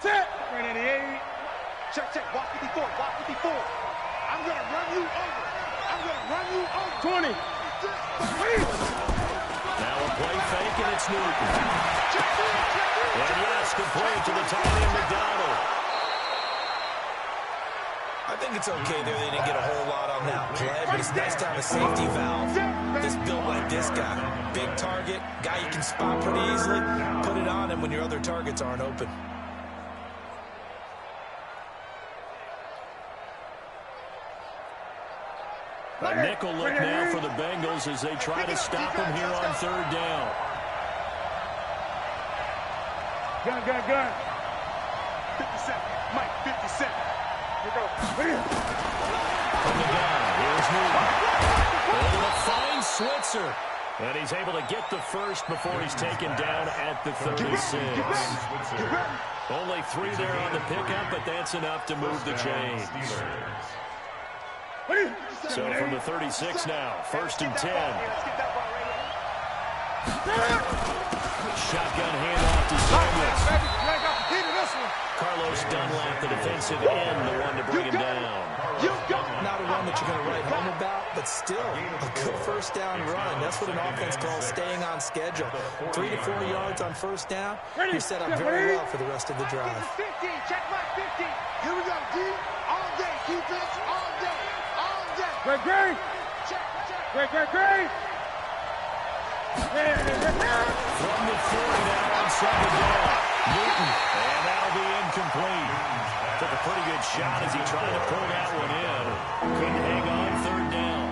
Check. 188. Check. Walk 54. I'm going to run you over. 20. Now a play fake, and it's Newton. And yes, complete to the tight end, McDonald. I think it's okay there. They didn't get a whole lot on that play, but it's nice to have a safety valve that's built like this guy. Big target, guy you can spot pretty easily. Put it on him when your other targets aren't open. A nickel look now for the Bengals as they try to stop him here on third down. Gun. 57. Mike, 57. Here goes. From the gun, here's Newton. Over the fine Switzer. And he's able to get the first before he's taken down at the 36. Only 3 there on the pickup, but that's enough to move the chains. So from the 36 now, first and 10. Shotgun handoff to Samuels. Carlos Dunlap, the defensive end, the one to bring him down. Not a run that you're going to write home about, but still a good first down run. That's what an offense calls staying on schedule. 3 to 4 yards on first down. You're set up very well for the rest of the drive. 50. Check my 50. Here we go, D. All day. Defense all day. Great. Check. From the 40 now on second down. Newton, and that'll be incomplete. Took a pretty good shot as he tried to pull that one in. Couldn't hang on third down.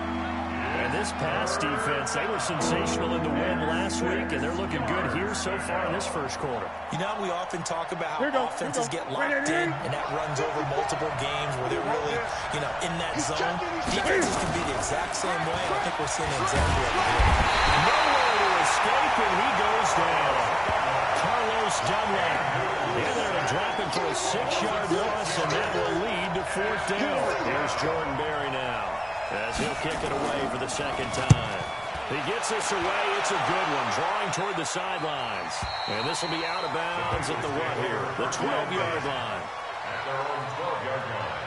And this pass defense, they were sensational in the win last week, and they're looking good here so far in this first quarter. You know, we often talk about how offenses get locked in, and that runs over multiple games where they're really, in that zone. Defenses can be the exact same way, and I think we're seeing an example of it here. Nowhere to escape, and he goes down. Carlos Dunlap. Yeah, they're dropping for a 6-yard loss, and that will lead to fourth down. Here's Jordan Berry now, as he'll kick it away for the second time. He gets this away. It's a good one, drawing toward the sidelines. And this will be out of bounds at the what here? The 12-yard line. At their own 12-yard line.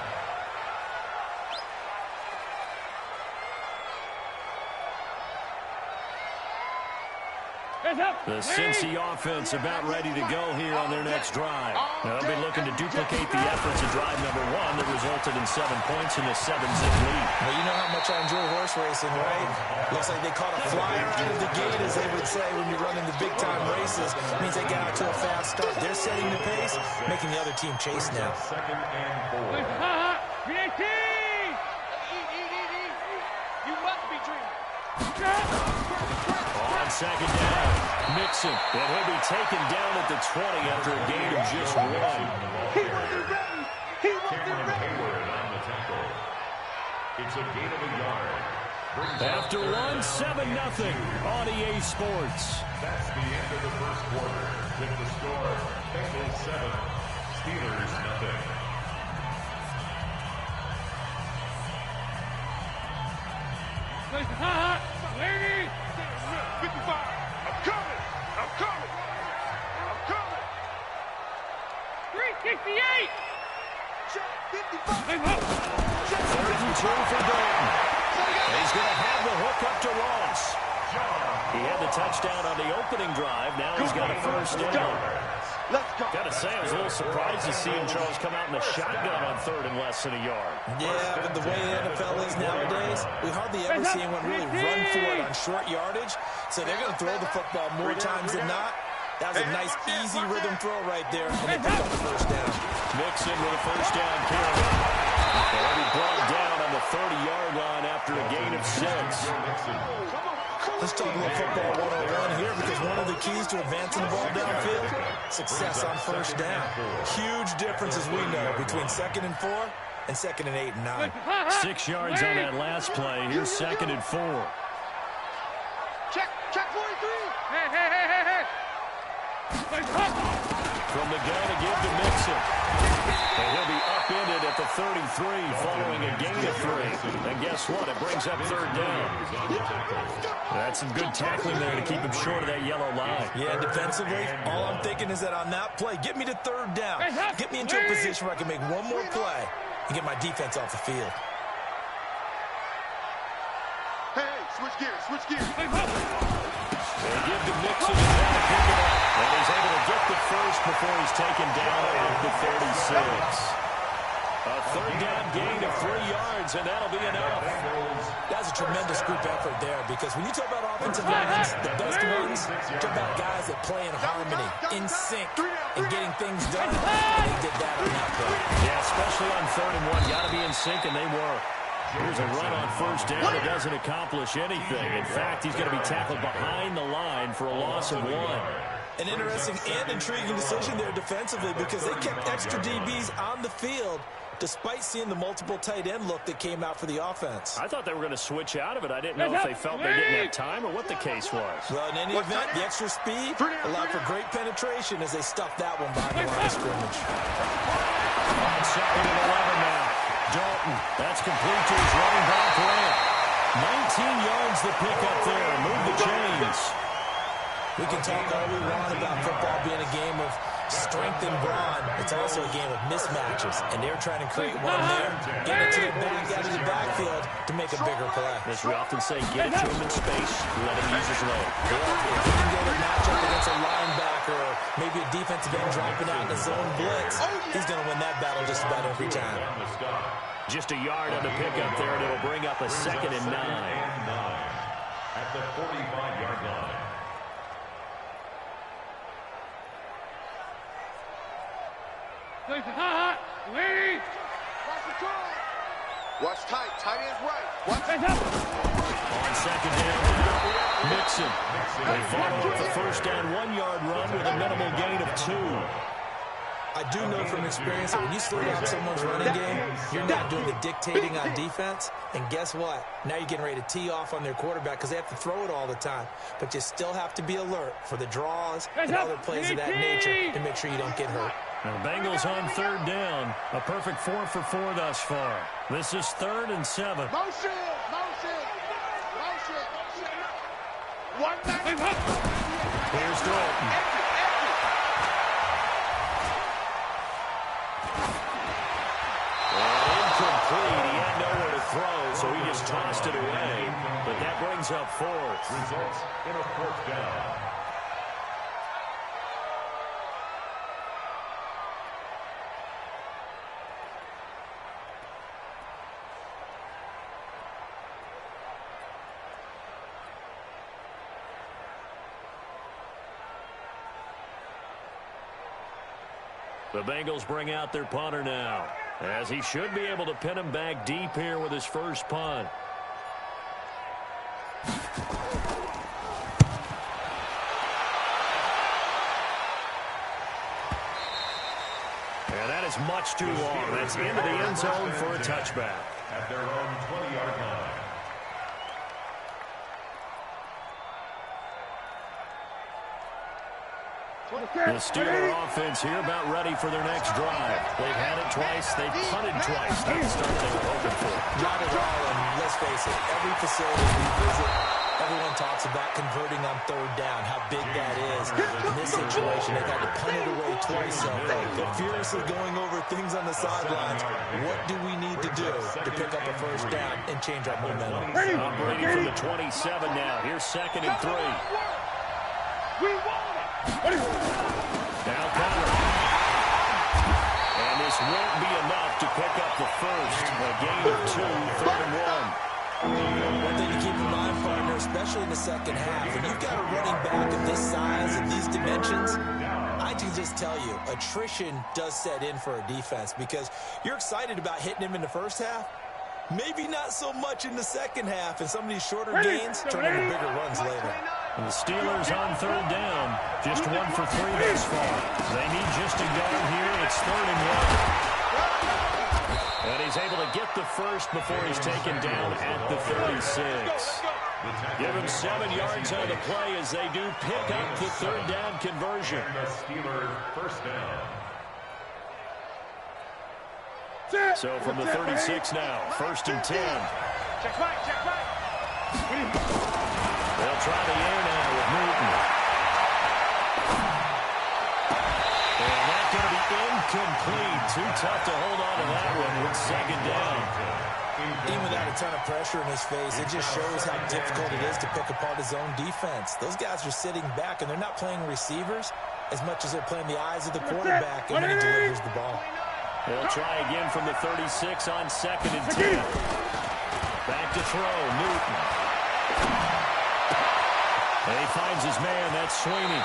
The Cincy offense about ready to go here on their next drive. Now they'll be looking to duplicate the efforts of drive number 1 that resulted in 7 points in the 7-zip lead. Well, you know how much I enjoy horse racing, right? Looks like they caught a flyer out of the gate, as they would say when you're running the big-time races. It means they get out to a fast start. They're setting the pace, making the other team chase now. Second and 4. You must be dreaming. On second down, Mixon, and he'll be taken down at the 20 after a gain of just 1. He wasn't ready. Cameron Hayward on the tackle. It's a gain of a yard. After 1-7-0 on EA Sports. That's the end of the first quarter. With the score, Bengals 7, Steelers nothing. Lady! 55. I'm coming. 368. Check 55. 32 for Dalton. He's going to have the hook up to Ross. He had the touchdown on the opening drive. Now he's got a first down. Let's go. Got to say, I was a little surprised to see him, Charles, come out in a shotgun on third and less than a yard. Yeah, but the way the NFL is nowadays, we hardly ever see anyone really run for it on short yardage. So they're going to throw the football more times than not. That was a nice, easy rhythm throw right there, and they pick up the first down. Mixon with a first down carry. They'll be brought down on the 30-yard line after a gain of 6. Let's talk about football 101 here, because one of the keys to advancing the ball downfield, success on first down. Huge difference, as we know, between 2nd and 4 and 2nd and 8 and 9. 6 yards on that last play. Here's 2nd and 4. Check 43. Hey. From the gun to give to Mixon. And he'll be upended at the 33 following a gain of 3. And guess what? It brings up 3rd down. That's some good tackling there to keep him short of that yellow line. Yeah, defensively, all I'm thinking is that on that play, get me to 3rd down. Get me into a position where I can make one more play and get my defense off the field. Hey, switch gears. They give to Mixon and now pick it up. And he's able to get the first before he's taken down at the 36. A 3rd down gain of 3 yards, and that'll be enough. That's a tremendous group effort there, because when you talk about offensive lines, the best ones, you talk about guys that play in harmony, in sync, and getting things done. And they did that on that play. Yeah, especially on 3rd and 1. Got to be in sync, and they were. Here's a run on first down that doesn't accomplish anything. In fact, he's going to be tackled behind the line for a loss of 1. An interesting and intriguing decision there defensively, because they kept extra DBs on the field despite seeing the multiple tight end look that came out for the offense. I thought they were going to switch out of it. I didn't know if they felt they didn't have time or what the case was. Well, in any event, the extra speed allowed for great penetration as they stuffed that one behind the line of scrimmage. On 2nd and 11 now. Dalton, that's complete to his running back, Grant. 19 yards the pick up there. Move the chains. We can talk all we want about football being a game of strength and brawn. It's also a game of mismatches, and they're trying to create one there, get it to the back, out of the backfield to make a bigger play. As we often say, get it to him in space, let him use his leg. Yeah, if he can get a matchup against a linebacker, or maybe a defensive end dropping out in a zone blitz, he's going to win that battle just about every time. Just a yard on the pickup there, and it'll bring up a 2nd and 9. At the 45-yard line. Watch tight. Tight end's right. Watch On 2nd down now, Mixon. They follow up the first down 1-yard run with a minimal gain of 2. I do know from experience that when you slow down someone's running game, you're not doing the dictating on defense. And guess what? Now you're getting ready to tee off on their quarterback because they have to throw it all the time. But you still have to be alert for the draws and other plays of that nature to make sure you don't get hurt. Now, Bengals on 3rd down. A perfect 4 for 4 thus far. This is 3rd and 7. motion. 190. Here's Dalton. Incomplete. He had nowhere to throw, so he just tossed it away. But that brings up 4th. Results in a 4th down. The Bengals bring out their punter now, as he should be able to pin him back deep here with his first punt. And that is much too long. That's into the end zone for a touchback. At their own 20-yard line. The Steeler offense here about ready for their next drive. They've had it twice. They've punted twice. Not the start they were hoping for. Not at all, and let's face it, every facility we visit, everyone talks about converting on 3rd down, how big that is. In this situation, they've had to punt it away twice. So they're furiously going over things on the sidelines. What do we need to do to pick up a first down and change our momentum? Operating from the 27 now. Here's 2nd and 3. Now counter. And this won't be enough to pick up the first. A gain of 2, 3rd and 1. One thing to keep in mind, partners, especially in the second half. When you've got a running back of this size and these dimensions, I can just tell you, attrition does set in for a defense because you're excited about hitting him in the first half. Maybe not so much in the second half, and some of these shorter gains turn into bigger runs later. And the Steelers on third down, just 1 for 3 thus far. They need just a yard here. It's 3rd and 1. And he's able to get the first before he's taken down at the 36. Give him 7 yards on the play as they do pick up the third down conversion. And the Steelers first down. So from the 36 now, 1st and 10. Check right, check right. They'll try the air now with Newton. And that's going to be incomplete. Too tough to hold on to that one with 2nd down. Even without a ton of pressure in his face, it just shows how difficult it is to pick apart his own defense. Those guys are sitting back, and they're not playing receivers as much as they're playing the eyes of the quarterback and when he delivers the ball. They'll try again from the 36 on 2nd and 10. Back to throw, Newton. And he finds his man, that's Sweeney.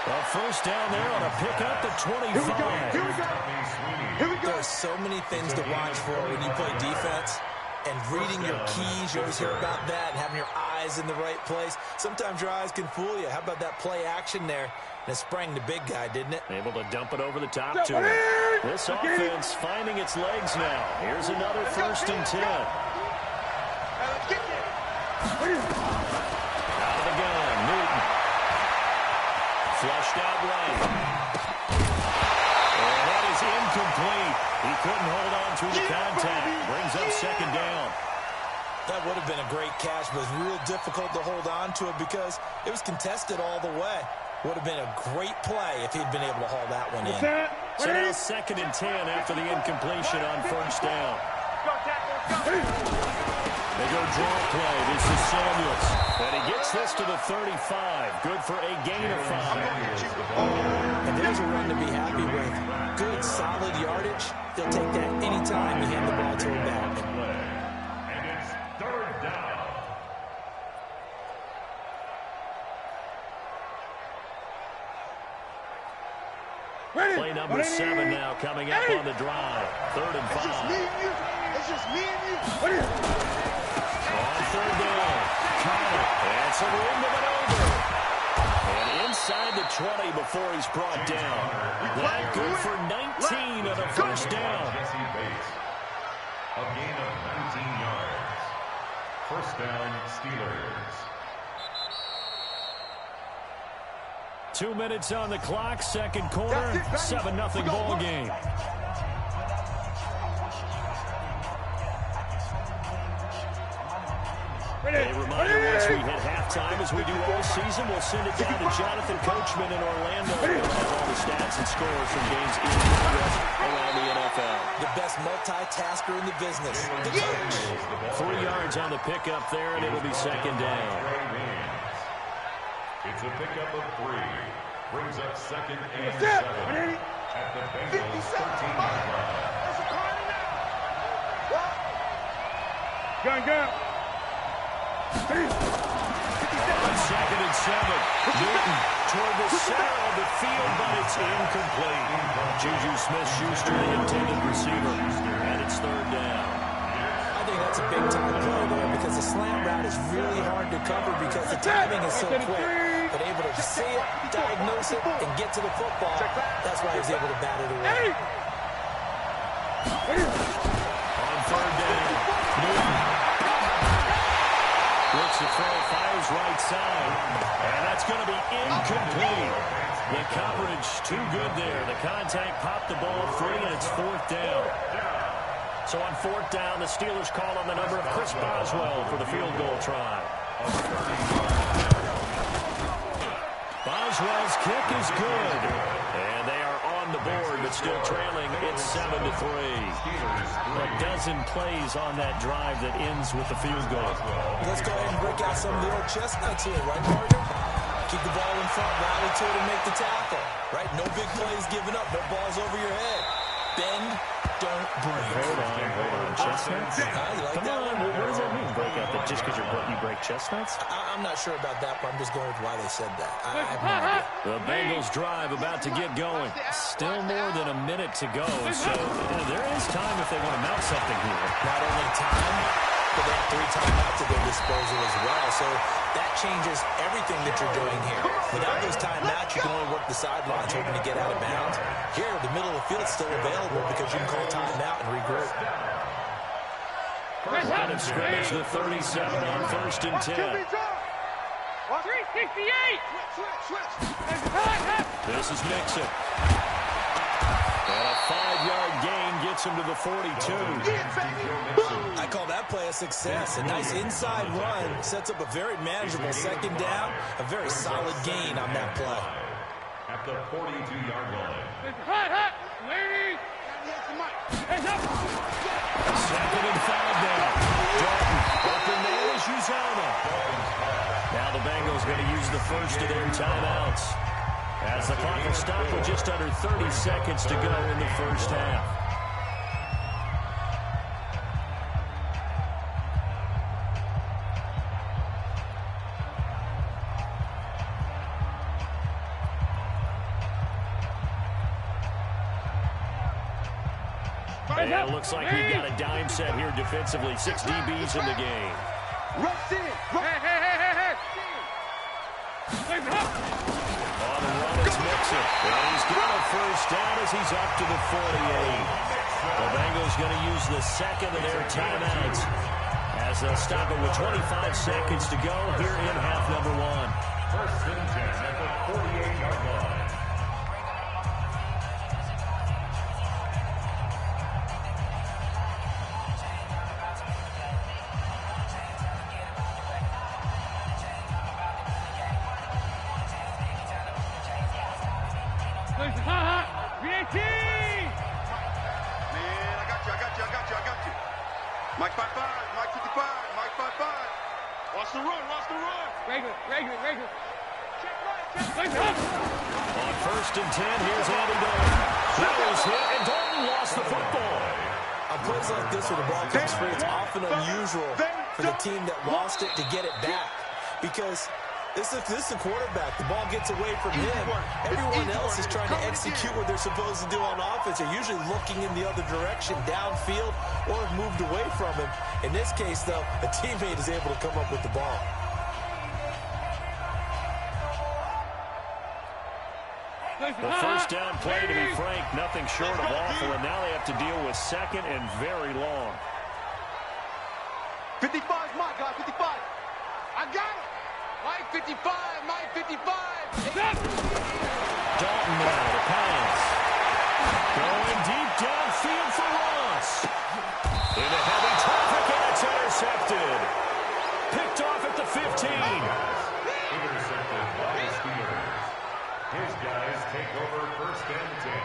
Well, first down there on a pickup at 25. Here we go. There are so many things to watch for when you play defense. And reading your keys, you always hear about that, and having your eyes in the right place. Sometimes your eyes can fool you. How about that play action there? And it sprang the big guy, didn't it? Able to dump it over the top to him. This offense finding its legs now. Here's another 1st and 10. Out of the gun, Newton. Flushed out right. And that is incomplete. He couldn't hold on through the contact. Brings up 2nd down. That would have been a great catch, but it was real difficult to hold on to it because it was contested all the way. Would have been a great play if he'd been able to haul that one in. So now 2nd and 10 after the incompletion on 1st down. They go draw play. This is Samuels. And he gets this to the 35. Good for a gain of 5. And there's a run to be happy with. Good, solid yardage. He'll take that anytime you hand the ball to him back. And it's 3rd down. Play number 7 now coming up on the drive. 3rd and 5. It's just me and you. It's just me and you. On 3rd down. Connor. And some room to get over. And inside the 20 before he's brought down. That good for 19 on a 1st down. Jesse Bates. A gain of 19 yards. 1st down, Steelers. 2 minutes on the clock, 2nd quarter, 7-0 ball game. A reminder, once we hit halftime, as we do all season, we'll send it down to Jonathan Coachman in Orlando. He'll have all the stats and scores from games in progress around the NFL. The best multitasker in the business, the coach. 3 yards on the pickup there, and it'll be 2nd down. It's a pickup of 3. Brings up 2nd and 7 at the Bengals 13-yard line. Gun. On 2nd and 7, Newton toward the center of the field, but it's incomplete. Juju Smith-Schuster, the intended receiver, and it's 3rd down. I think that's a big-time play there because the slant route is really hard to cover because the timing is so quick. But able to see it, diagnose it, and get to the football, that's why he's able to bat it away. On 3rd down, Newton looks to throw, fires right side, and that's going to be incomplete. The coverage too good there. The contact popped the ball free, and it's 4th down. So on 4th down, the Steelers call on the number of Chris Boswell for the field goal try. Boswell's kick is good, and they are on the board, but still trailing. It's 7-3. A dozen plays on that drive that ends with the field goal. Let's go ahead and break out some of the old chestnuts here, right, partner? Keep the ball in front, rally to it, and make the tackle, right? No big plays given up, no balls over your head. Bend, don't break. Hold on. Chestnuts? Like Come on, what does that mean, break out? That just because you break chestnuts? I'm not sure about that, but I'm just going with why they said that. I have no idea. The Bengals drive about to get going. Still more than a minute to go, so there is time if they want to mount something here. Not only time, but they have 3 timeouts at their disposal as well, so that changes everything that you're doing here. Without those timeouts, you can only work the sidelines hoping to get out of bounds. Here, the middle of the field's still available because you can call timeout and regroup. Line of scrimmage, the 37 on 1st and 10. 368. This is Mixon. And a 5-yard gain gets him to the 42. I call that play a success. A nice inside run sets up a very manageable 2nd down. A very solid gain on that play. At the 42-yard line. 2nd and 5 now. Dalton, open man is Uzama. Now the Bengals going to use the first of their timeouts, as the clock will stop with just under 30 seconds to go in the first half. And it looks like we've got a dime set here defensively. 6 DBs in the game. Rush in. On the run, it's Mixon. And he's got a first down as he's up to the 48. The Bengals going to use the 2nd of their timeouts as they'll stop it with 25 seconds to go here in half number 1. 1st and 10 at the 48-yard line. Mike 55, Mike 55, Mike 55. Watch the run. Regular. On 1st and 10, here's Andy Dalton. That was hit, and Dalton lost the football. On plays like this where the ball comes free, it's often unusual for the team that lost it to get it back. Because this is a quarterback. The ball gets away from him. Everyone else is trying to execute what they're supposed to do on offense. They're usually looking in the other direction, downfield, or have moved away from him. In this case, though, a teammate is able to come up with the ball. The first down play, to be frank, nothing short of awful, and now they have to deal with 2nd and very long. 55's my guy, 55. I got it. Mike 55, Mike 55. Dalton now to pass. Going deep downfield for Ross. Into heavy traffic, and it's intercepted. Picked off at the 15. Intercepted by the Steelers. His guys take over 1st and 10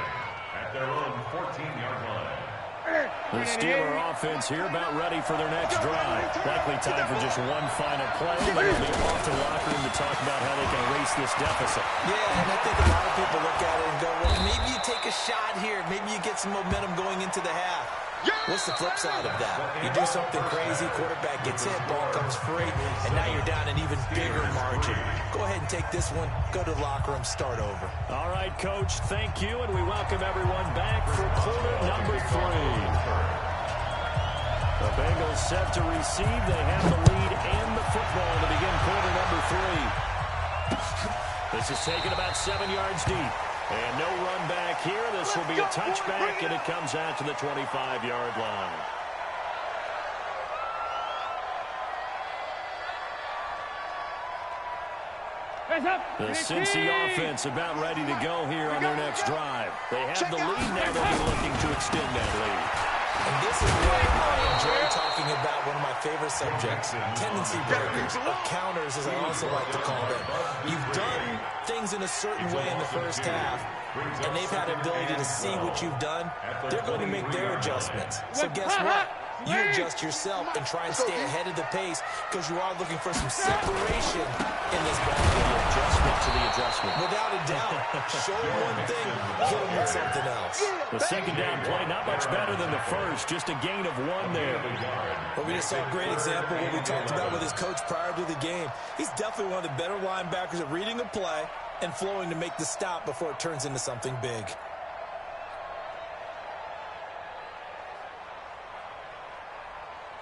at their own 14-yard line. The Steeler offense here about ready for their next drive. Likely time for just one final play. They'll be off to the locker room to talk about how they can erase this deficit. Yeah, and I think a lot of people look at it and go, well, maybe you take a shot here. Maybe you get some momentum going into the half. What's the flip side of that? You do something crazy, quarterback gets hit, ball comes free, and now you're down an even bigger margin. Go ahead and take this one, go to the locker room, start over. All right, Coach, thank you, and we welcome everyone back for quarter number 3. The Bengals set to receive. They have the lead and the football to begin quarter number 3. This is taken about 7 yards deep. And no run back here. This will be a touchback, and it comes out to the 25-yard line. The Cincy offense about ready to go here on their next drive. They have the lead now. They'll be looking to extend that lead. And this is where I enjoy talking about one of my favorite subjects, tendency breakers, or counters as I also like to call them. You've done things in a certain way in the first half, and they've had the ability to see what you've done. They're going to make their adjustments. So guess what? you adjust yourself and try and stay ahead of the pace because you are looking for some separation in this ball game. Adjustment to the adjustment. Without a doubt. Show him one thing, hit him with something else. The second down play, not much better than the first. Just a gain of 1 there. But we just saw a great example of what we talked about with his coach prior to the game. He's definitely one of the better linebackers at reading a play and flowing to make the stop before it turns into something big.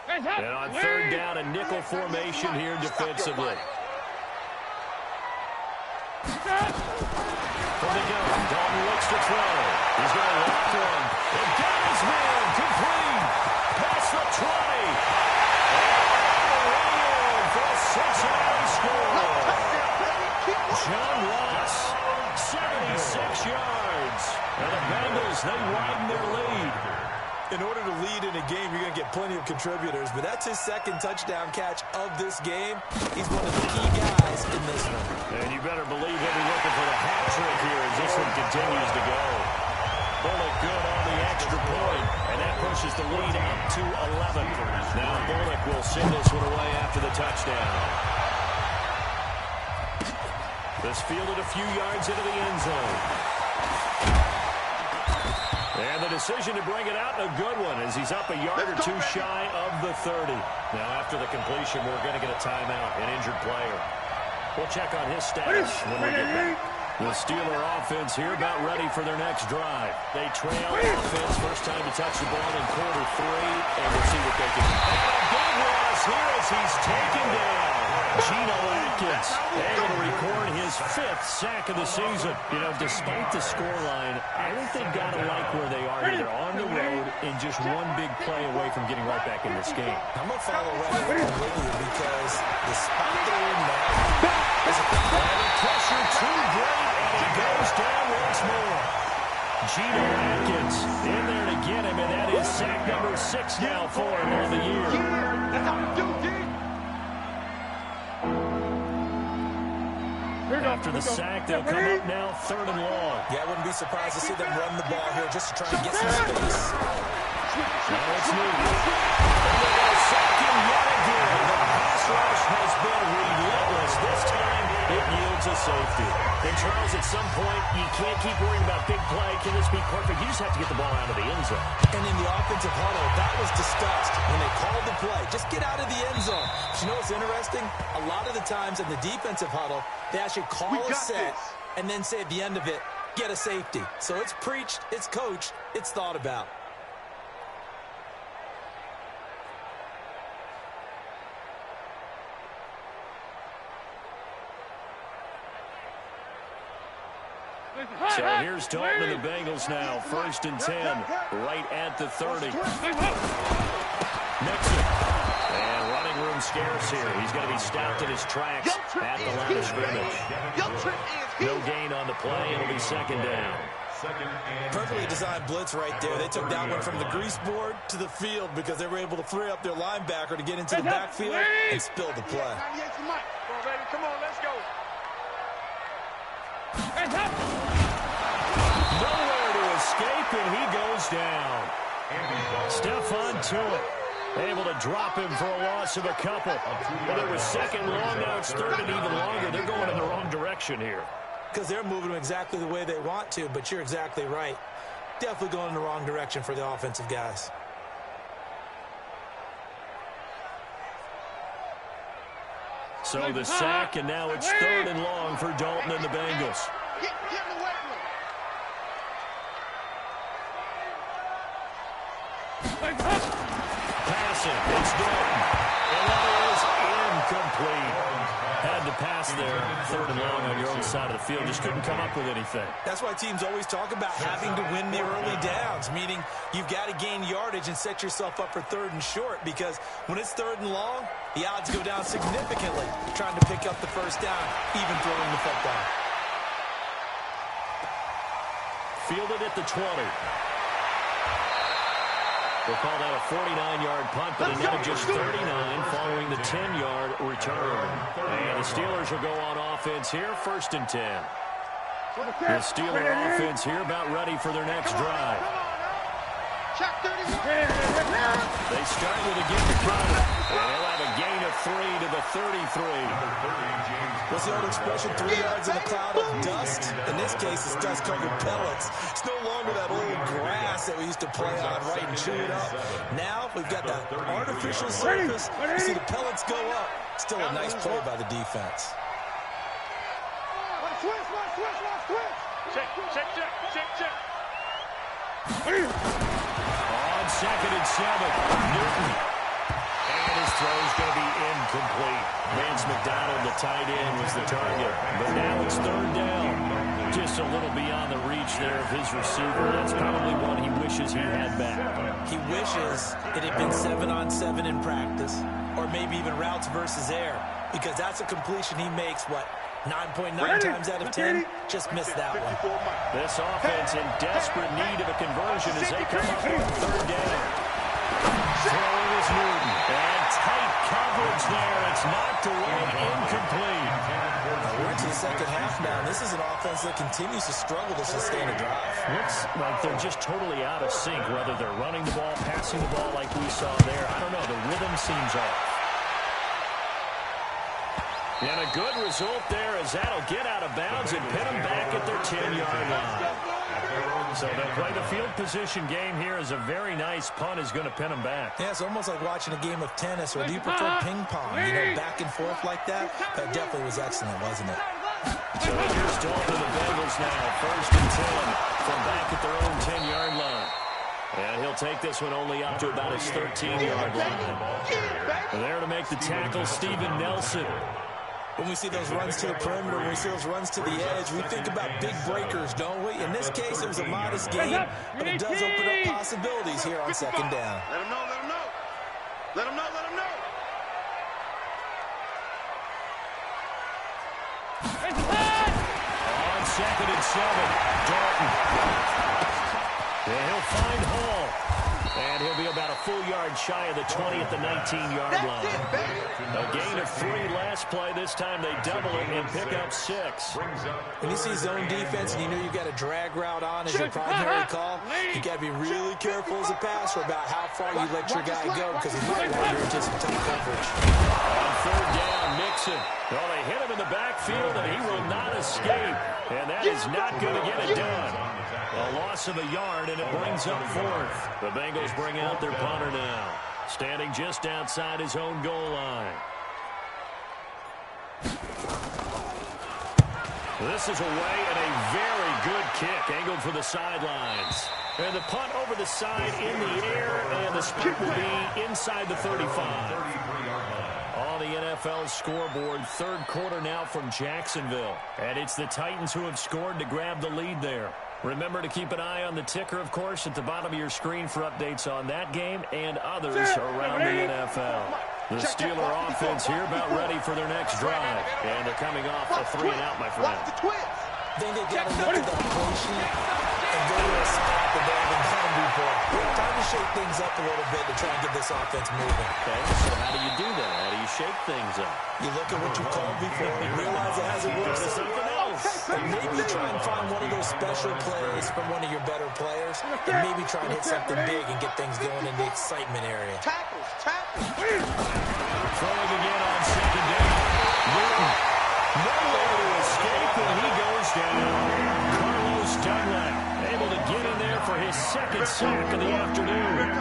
And on third down, a nickel formation here defensively. From the gun, Dalton looks to throw. He's going to lock one. And got his man complete. Past the 20. And for a Cincinnati score. John Ross, 76 yards. And the Bengals, they widen their lead. In order to lead in a game, you're going to get plenty of contributors, but that's his second touchdown catch of this game. He's one of the key guys in this one. And you better believe he'll be looking for the hat trick here as this one continues to go. Bullock good on the extra point, and that pushes the lead up to 11. Now Bullock will send this one away after the touchdown. This fielded a few yards into the end zone. And the decision to bring it out, a good one, as he's up a yard or two shy of the 30. Now, after the completion, we're going to get a timeout, an injured player. We'll check on his status when we get back. The Steeler offense here about ready for their next drive. They trail offense, first time to touch the ball in quarter 3, and we'll see what they can do. And a big loss here as he's taken down. Geno Atkins able to record his 5th sack of the season. You know, despite the scoreline, I think they've got to like where they are here. They're on the road and just one big play away from getting right back in this game. I'm going to follow right with you because the spot they're in now is a pressure too great, and he goes down once more. Geno Atkins in there to get him, and that is sack number 6 now for him on the year. That's how we do, G. After the sack, they'll come up now 3rd and long. Yeah, I wouldn't be surprised to see them run the ball here just to try and get some space. Now it's Newton. And they're going to sack him yet again. The pass rush has been relentless. This time, it yields a safety. And Charles, at some point, you can't keep worrying about big play. Can this be perfect? You just have to get the ball out of the end zone. And in the offensive huddle, that was discussed when they called the play. Just get out of the end zone. But you know what's interesting? A lot of the times in the defensive huddle, they actually call a set and then say at the end of it, get a safety. So it's preached, it's coached, it's thought about. So here's Dalton and the Bengals now. 1st and 10, right at the 30. Nixon. And running room scarce here. He's going to be stopped in his tracks at the line of scrimmage. No gain on the play. It'll be 2nd down. Perfectly designed blitz right there. They took that one from the grease board to the field because they were able to free up their linebacker to get into the backfield and spill the play. Come on, let's go. Nowhere to escape, and he goes down. Stephon Tuitt able to drop him for a loss of a couple. Well, it was 2nd long, now it's 3rd and even longer. They're going in the wrong direction here. Because they're moving them exactly the way they want to, but you're exactly right. Definitely going in the wrong direction for the offensive guys. So the sack, and now it's 3rd and long for Dalton and the Bengals. Passing, it's Dalton. And that is incomplete. Had to pass there, 3rd and long on your own side of the field. Just couldn't come up with anything. That's why teams always talk about having to win the early downs, meaning you've got to gain yardage and set yourself up for 3rd and short, because when it's 3rd and long, the odds go down significantly trying to pick up the 1st down, even throwing the football. Fielded at the 20. We'll call that a 49-yard punt, but a net of just 39 following the 10-yard return. And the Steelers will go on offense here, 1st and 10. The Steeler offense here about ready for their next drive. Check 31. They start with a gift run. They'll have a gain of 3 to the 33. What's the old expression, 3 yards in a cloud of dust? In this case, it's dust-covered pellets. It's no longer that old grass that we used to play on, right, and chew it up. Now we've got that artificial surface. You see the pellets go up. Still a nice play by the defense. Check. On 2nd and 7, Newton. And his throw's going to be incomplete. Vance McDonald, the tight end, was the target. But now it's 3rd down. Just a little beyond the reach there of his receiver. That's probably one he wishes he had back. He wishes it had been 7-on-7 in practice, or maybe even routes versus air, because that's a completion he makes, 9.9 times out of 10? Just missed that one. This offense in desperate need of a conversion as they come up on 3rd down. Throwing is Newton. And tight coverage there. It's knocked away, incomplete. We're into the second half now, and this is an offense that continues to struggle to sustain a drive. Looks like they're just totally out of sync, whether they're running the ball, passing the ball like we saw there. I don't know. The rhythm seems off. And a good result there as that'll get out of bounds and pin them back at their 10-yard line. So they'll play the field position game here as a very nice punt is going to pin them back. Yeah, it's almost like watching a game of tennis, or do you prefer ping pong? Back and forth like that? That definitely was excellent, wasn't it? So here's Dalton, the Bengals now, 1st and 10 from back at their own 10-yard line. And he'll take this one only up to about his 13-yard line. There to make the tackle, Steven Nelson. When we see those runs to the perimeter, when we see those runs to the edge, we think about big breakers, don't we? In this case, it was a modest gain, but it does open up possibilities here on 2nd down. Let him know. On 2nd and 7, Dalton. And he'll find Hall. And he'll be about a full yard shy of the 20 at the 19-yard line. A gain of 3 last play. This time they double it and pick up 6. When you see zone defense and you know you've got a drag route on as your primary call, you got to be really careful as a passer about how far you let your guy go, because he might wander into some tough coverage. On 3rd down, Mixon. Well, they hit him in the backfield, and he will not escape. And that is not going to get it done. A loss of a yard, and it brings up 4th. The Bengals bring out their punter now, standing just outside his own goal line. This is away, and a very good kick, angled for the sidelines. And the punt over the side in the air, and the spot will be inside the 35. On the NFL scoreboard, 3rd quarter now from Jacksonville. And it's the Titans who have scored to grab the lead there. Remember to keep an eye on the ticker, of course, at the bottom of your screen for updates on that game and others around the NFL. The Steeler offense here about ready for their next drive. And they're coming off a 3-and-out, my friend. I think they've got to look at that play sheet and go to a spot that they haven't done before. Time to shake things up a little bit to try and get this offense moving. Okay, so how do you do that? How do you shake things up? You look at what you called before and realize it hasn't worked. Go to something else. And maybe try and find one of those special plays from one of your better players, and maybe try and hit something big and get things going in the excitement area. Tackles. Throwing again on 2nd down. Newton. Nowhere to escape, and he goes down. Carlos Dunlap able to get in there for his 2nd sack of the afternoon.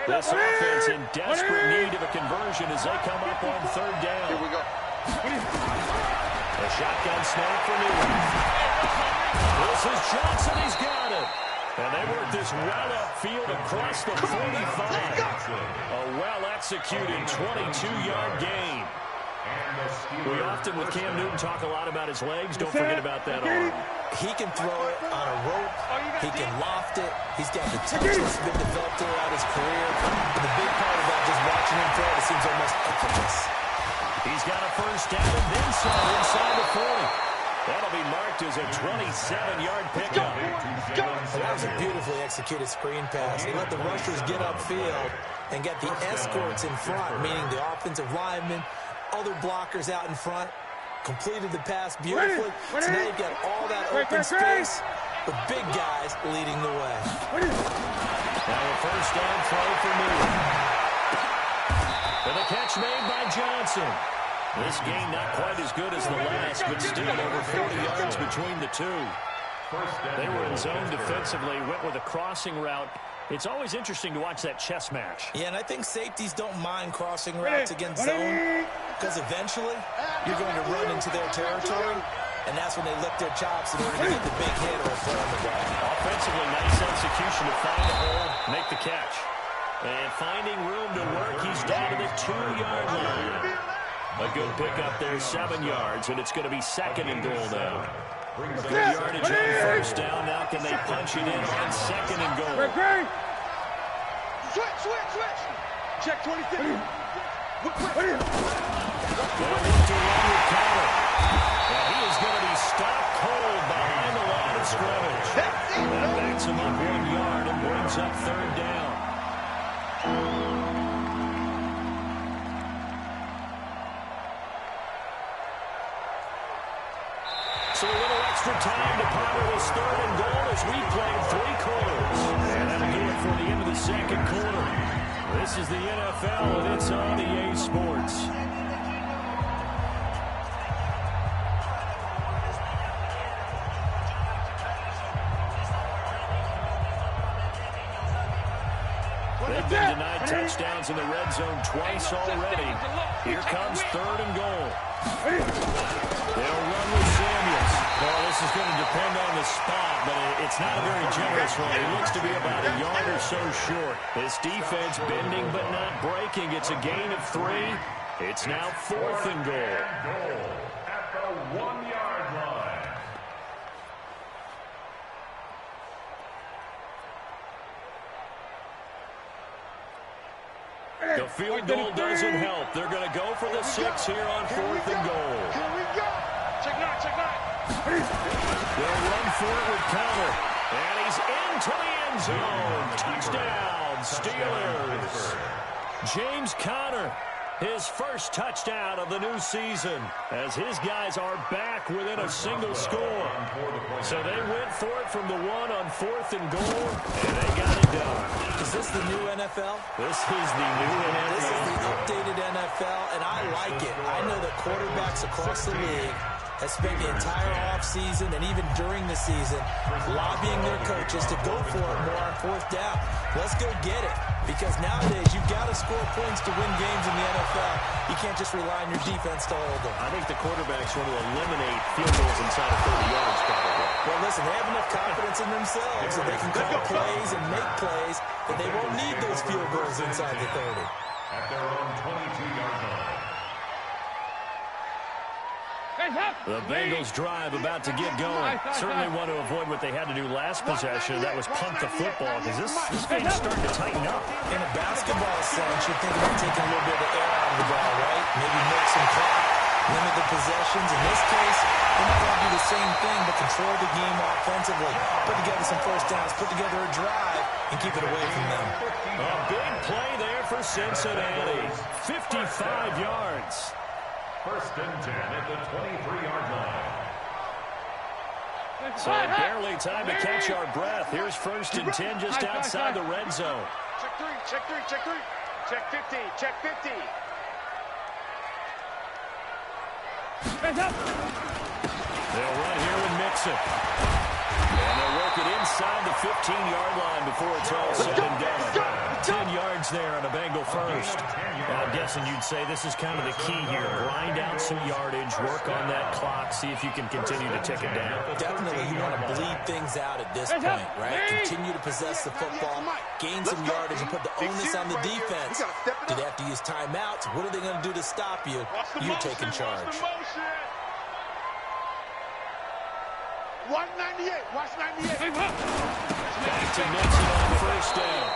This offense in desperate need of a conversion as they come up on 3rd down. Here we go. A shotgun snap for Newton. This is Johnson. He's got it. And they work this well upfield across the 45. A well-executed 22-yard gain. We often, with Cam Newton, talk a lot about his legs. Don't forget about that arm. He can throw it on a rope. He can loft it. He's got the touch that's been developed throughout his career. And the big part about just watching him throw, it seems almost effortless. He's got a 1st down and then some inside the 40. That'll be marked as a 27-yard pickup. That was a beautifully executed screen pass. They let the rushers get upfield and get the escorts in front, meaning the offensive linemen, other blockers out in front. completed the pass beautifully. So now you've got all that open space with big guys leading the way. Now a first down throw for Moore. And the catch made by Johnson. This game not quite as good as the last, but still over 40 yards between the two. They were in zone defensively, went with a crossing route. It's always interesting to watch that chess match. Yeah, and I think safeties don't mind crossing routes against zone because eventually you're going to run into their territory, and that's when they lick their chops in order to get the big hit or a play on the ground. Offensively, nice execution to find a hole, make the catch. And finding room to work, he's down to the 2-yard line. A good pickup there, 7 yards, and it's going to be second and goal now. Good yardage on first down. Now can they punch it in on second and goal? Switch. Check 26. They'll look to run with Connor. And he is going to be stopped cold behind the line of scrimmage. That backs him up 1 yard and brings up third down. So a little extra time to ponder this third and goal as we played 3 quarters. And that'll do it for the end of the second quarter. This is the NFL, and it's on EA Sports. They've been denied touchdowns in the red zone twice already. Here comes third and goal. They'll run with Samuels. Well, this is going to depend on the spot, but it's not a very generous one. He looks to be about a yard or so short. This defense bending but not breaking. It's a gain of 3. It's now fourth and goal. At the 1-yard line. The field goal doesn't help. They're going to go for the 6 here on fourth and goal. Here we go. Check 9. They'll run for it with Connor. And he's into the end zone. Touchdown, Steelers. James Conner, his first touchdown of the new season, as his guys are back within a single score. So they went for it from the 1 on fourth and goal, and they got it done. Is this the new NFL? This is the new NFL. This is the updated NFL, and I like it. I know that quarterbacks across the league have spent the entire offseason and even during the season lobbying their coaches to go for it more on fourth down. Let's go get it. Because nowadays, you've got to score points to win games in the NFL. You can't just rely on your defense to hold them. I think the quarterbacks want to eliminate field goals inside of 30 yards, probably. Well, listen, they have enough confidence in themselves that they can call plays and make plays that they won't need those field goals inside the 30. At their own 22-yard line. The Bengals drive about to get going. Certainly want to avoid what they had to do last possession. That was punt the football, because this game's starting to tighten up. In a basketball sense, you're thinking about taking a little bit of air out of the ball, right? Maybe make some clock, limit the possessions. In this case, they're not going to do the same thing, but control the game offensively. Put together some first downs, put together a drive, and keep it away from them. A big play there for Cincinnati. 55 yards. First and 10 at the 23-yard line. So barely time to catch our breath. Here's first and 10 just outside the red zone. Check 3. Check 50. Check 50. They'll run here with Mixon. And they'll work it inside the 15-yard line before it's all said and done. 10 yards there on a Bengal first. I'm guessing you'd say this is kind of the key here. Grind out some yardage, work on that clock, see if you can continue to tick it down. Definitely, you want to bleed things out at this point, right? Continue to possess the football, gain some yardage, and put the onus on the defense. Do they have to use timeouts? What are they going to do to stop you? You're taking charge. 198. Watch 98. Back to Mixon on first down.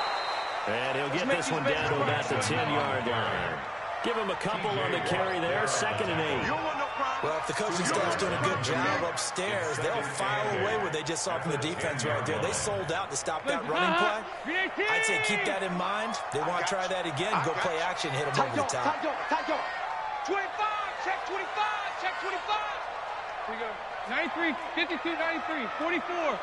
And he'll get this one down to about the 10-yard line. Give him a couple on the carry there, 2nd and 8. Well, if the coaching staff's doing a good job upstairs, they'll file away what they just saw from the defense right there. They sold out to stop that running play. I'd say keep that in mind. They want to try that again, go play action, hit them over the top. 25, check 25, check 25. Here we go. 93, 52, 93, 44,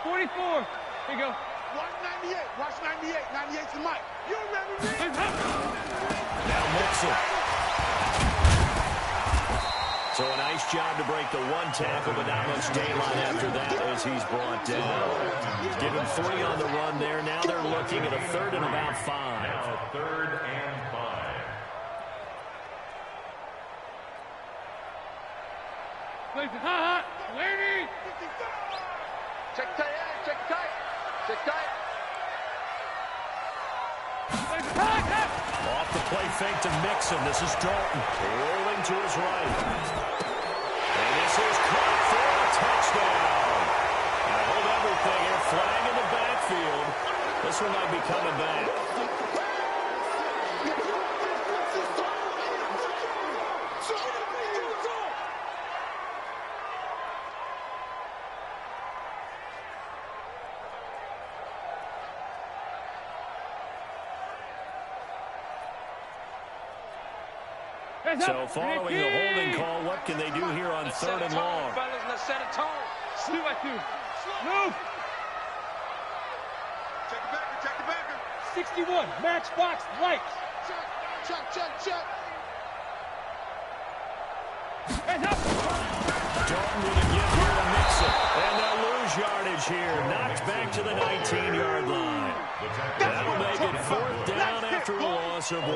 44. Here you go. Watch 98. Watch 98. 98's the mic. You remember me? Now Mixon. So a nice job to break the one tackle, but not much daylight after that as he's brought down. Give him 3 on the run there. Now they're looking at a 3rd and about 5. Now 3rd and 5. Hot, Laney. Check tight, check tight. Check tight. Off the play fake to Mixon. This is Dalton rolling to his right. And this is caught for a touchdown. And hold everything here. Flag in the backfield. This one might be coming back. So following the holding call, what can they do here on 3rd and long? Let's set a tone. Slew at you. Move. Check the backer. Check the backer. 61. Matchbox right. Check, check, check. Hands up. Dalton with a give here to Mixon. And they'll lose yardage here. Knocked back to the 19-yard line. That'll make it 4th down after a loss of 1.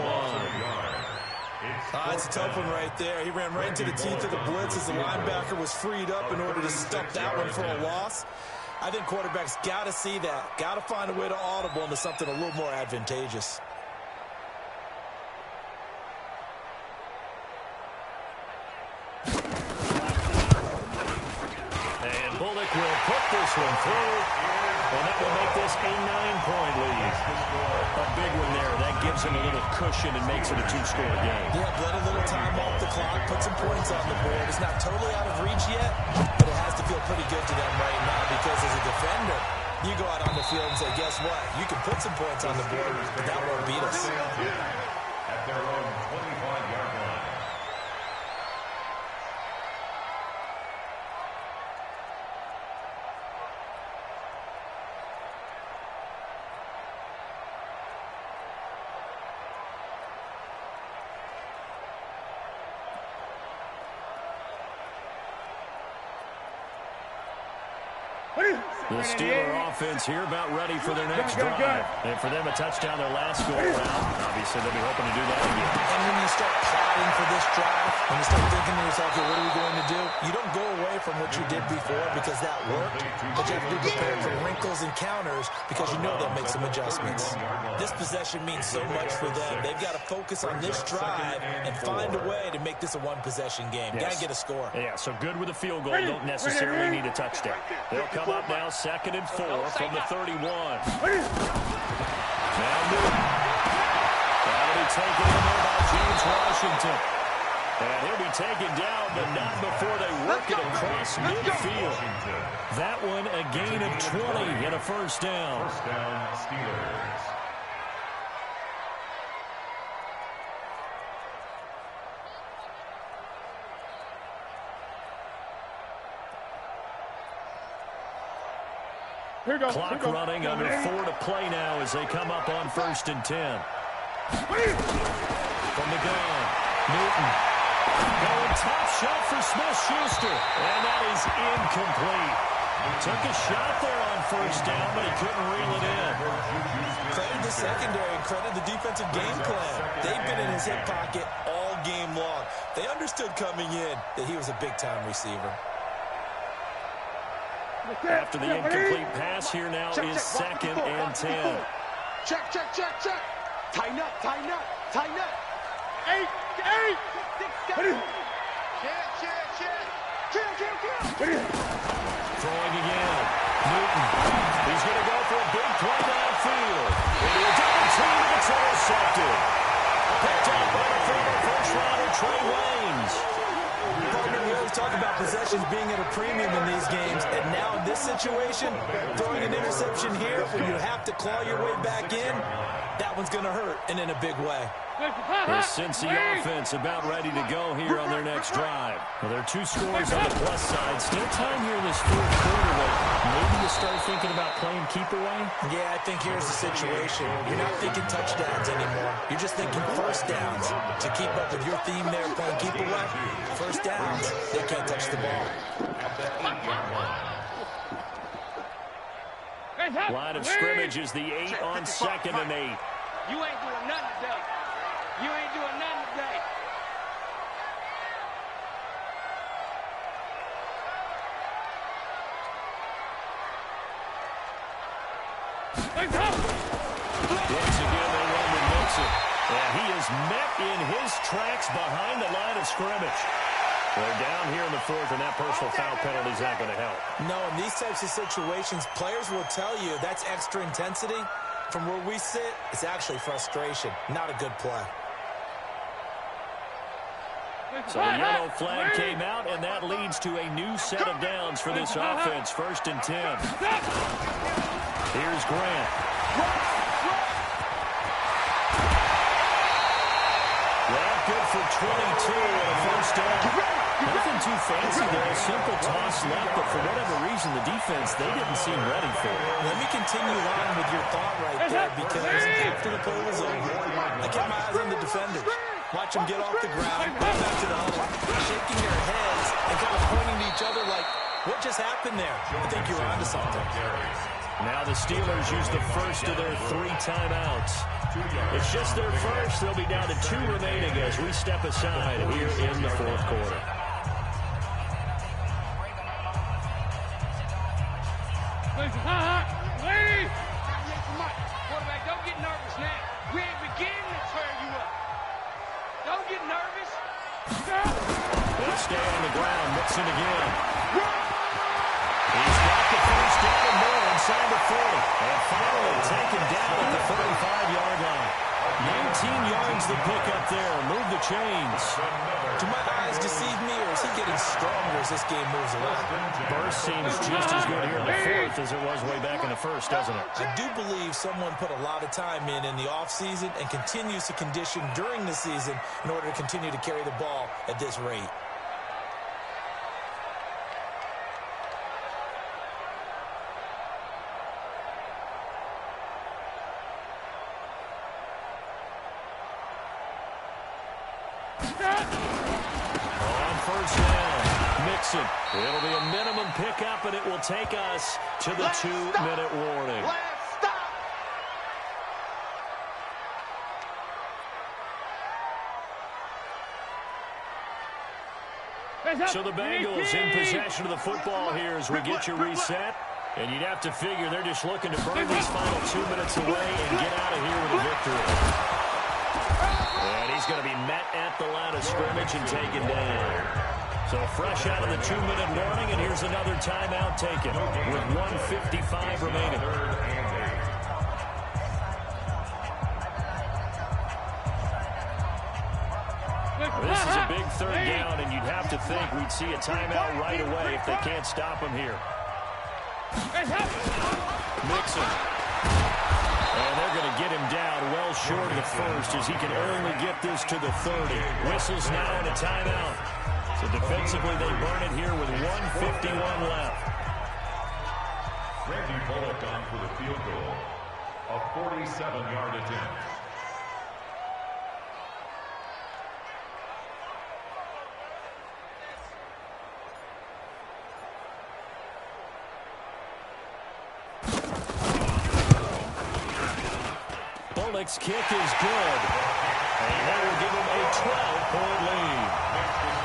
It's a tough one right there. He ran right into the teeth of the blitz as the linebacker was freed up in order to stop that one for a loss. I think quarterbacks got to see that. Got to find a way to audible into something a little more advantageous. And Bullock will put this one through. And that will make this a 9-point lead. A big one there. That gives him a little cushion and makes it a 2-score game. Yeah, let a little time off the clock, put some points on the board. It's not totally out of reach yet, but it has to feel pretty good to them right now because as a defender, you go out on the field and say, guess what? You can put some points on the board, but that won't beat us. At their own 25-yard line. The Steeler offense here about ready for their next drive. And for them, a touchdown their last go-around. Obviously, they'll be hoping to do that again. And when you start plotting for this drive, when you start thinking to yourself, okay, what are we going to do? You don't go away from what you did before because that worked, but you have to be prepared for wrinkles and counters because you know they'll make some adjustments. This possession means so much for them. They've got to focus on this drive and find a way to make this a one-possession game. Got to get a score. Yeah, so good with a field goal. Don't necessarily need a touchdown. They'll come up now 2nd and 4 from the 31. Now Newton. That'll be taken in there by James Washington. And he'll be taken down, but not before they work it across midfield. That one a gain of 20 and a 1st down. 1st down, Steelers. Clock running, under 4 to play now as they come up on 1st and 10. From the gun, Newton. Going top shot for Smith-Schuster, and that is incomplete. Took a shot there on 1st down, but he couldn't reel it in. Credit the secondary and credit the defensive game plan. They've been in his hip pocket all game long. They understood coming in that he was a big-time receiver. After the incomplete pass, here now is 2nd and 10. Check, check, check, check. Tighten up, tighten up, tighten up. 8, 8. Throwing again. Newton. He's going to go for a big play downfield. Into a double team, and it's intercepted. Picked up by the former first-rounder Trey Waynes. We always talk about possessions being at a premium in these games, and now in this situation, throwing an interception here when you have to claw your way back in, that one's going to hurt, and in a big way. The Cincy offense about ready to go here on their next drive. Well, there are 2 scores on the plus side. Still time here in this fourth quarter, but maybe you start thinking about playing keep away? Yeah, I think here's the situation. You're not thinking touchdowns anymore. You're just thinking first downs. To keep up with your theme there, playing keep away, first downs, they can't touch the ball. Line of scrimmage is the 8 on 2nd and 8. You ain't doing nothing today. You ain't doing nothing today. Once again, they run with Mixon. And he is met in his tracks behind the line of scrimmage. They're down here in the 4th, and that personal foul penalty is not going to help. No, in these types of situations, players will tell you that's extra intensity. From where we sit, it's actually frustration. Not a good play. So the yellow flag came out, and that leads to a new set of downs for this offense. 1st and 10. Here's Grant. Grant good for 22 and a first down. Nothing too fancy there. A simple toss left, but for whatever reason, the defense, they didn't seem ready for it. Let me continue on with your thought right there, because after the play was over, I kept my eyes on the defenders. Watch them get off the ground, go back to the huddle, shaking their heads and kind of pointing to each other like, what just happened there? I think you're onto something. Now the Steelers use the first of their 3 timeouts. It's just their first. They'll be down to 2 remaining as we step aside here in the 4th quarter. Ladies! Quarterback, don't get nervous now. We ain't beginning to tear you up. Don't get nervous. They'll stay on the ground. Mixon again. He's got the first down and more inside the 40. And finally taken down at the 35-yard line. 19 yards the pick up there. Move the chains. Do my eyes deceive me, or is he getting stronger as this game moves along? Burst seems just as good here in the 4th as it was way back in the 1st, doesn't it? I do believe someone put a lot of time in the offseason and continues to condition during the season in order to continue to carry the ball at this rate. It'll be a minimum pickup, and it will take us to the 2-minute warning. So the Bengals in possession of the football here as we get you reset. And you'd have to figure they're just looking to burn these final 2 minutes away and get out of here with a victory. And he's going to be met at the line of scrimmage and taken down. So fresh out of the 2-minute warning, and here's another timeout taken with 1:55 remaining. This is a big 3rd down, and you'd have to think we'd see a timeout right away if they can't stop him here. Mixon. And they're going to get him down well short of the 1st as he can only get this to the 30. Whistles now and a timeout. So defensively, they burn it here with 1:51 left. Randy Bullock on for the field goal. A 47-yard attempt. Bullock's kick is good. And that will give him a 12-point lead.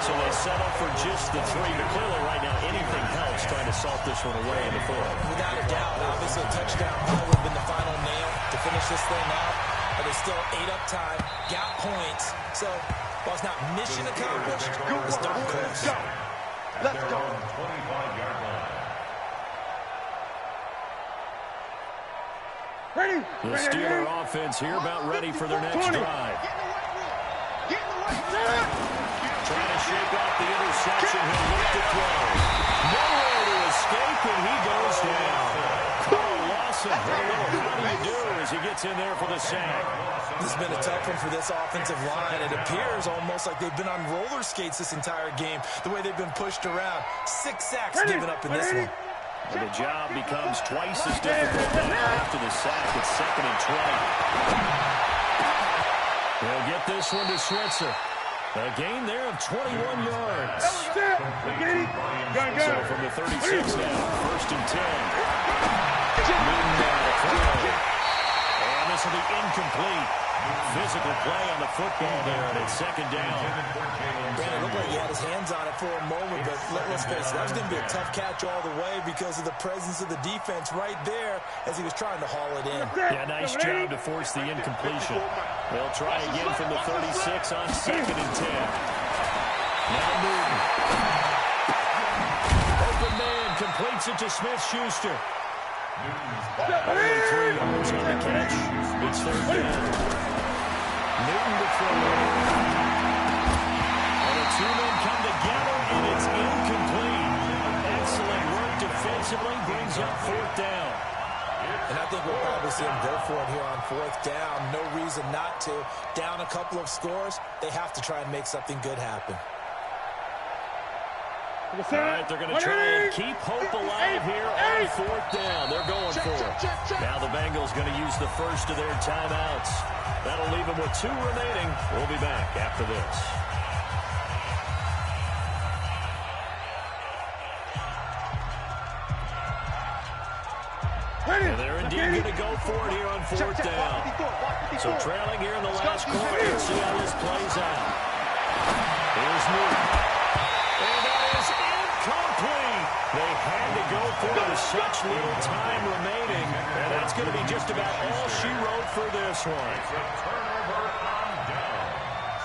So they settle for just the 3. But clearly right now anything helps trying to salt this one away in the 4th. Without a doubt, obviously a touchdown probably would have been the final nail to finish this thing out. But they still ate up time, got points. So while it's not mission accomplished, it's darn close. Let's go. 25-yard line. The Steeler offense here about ready for their next drive. Trying to shake off the interception. He'll look to throw. Nowhere to escape, and he goes down. Carl Lawson, what do you do as he gets in there for the sack. This has been a tough one for this offensive line. It appears almost like they've been on roller skates this entire game, the way they've been pushed around. 6 sacks given up in this one. And the job becomes twice as difficult now after the sack. It's 2nd and 20. They'll get this one to Switzer. A gain there of 21 yards. So from the 36 now, 1st and 10. Newton down to throw. And this will be incomplete. Physical play on the football there, and it's 2nd down. Brandon, it looked like he had his hands on it for a moment, but let's face it, that was going to be a tough catch all the way because of the presence of the defense right there as he was trying to haul it in. Yeah, nice job to force the incompletion. They'll try again from the 36 on 2nd and 10. Now Newton. Open man completes it to Smith-Schuster. Only 3 yards on the catch. It's 3rd down. Newton to throw. And the 2 men come together, and it's incomplete. Excellent work defensively, brings up 4th down. And I think we'll probably see him go for it here on 4th down. No reason not to. Down a couple of scores, they have to try and make something good happen. All right, they're going to try and keep hope alive here on 4th down. They're going for it. Now the Bengals going to use the first of their timeouts. That'll leave them with 2 remaining. We'll be back after this. And they're indeed going to go for it here on 4th down. So trailing here in the last quarter. Let's see how this plays out. Here's Newton. Complete. They had to go for it with such little time remaining, and that's going to be just about all she wrote for this one. Turnover on downs.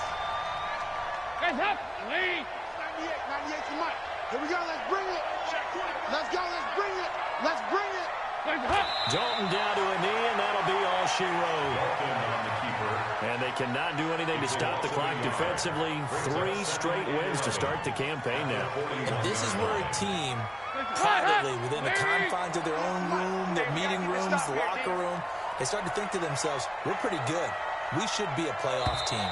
Guys up, lead. 98 to Mike. Here we go. Let's bring it. Let's go. Let's bring it. Let's bring it. Dalton down to a knee, and that'll be all she wrote. And they cannot do anything to stop the clock defensively. 3 straight wins to start the campaign now. And this is where a team, privately, within the confines of their own room, their meeting rooms, the locker room, they start to think to themselves, we're pretty good. We should be a playoff team.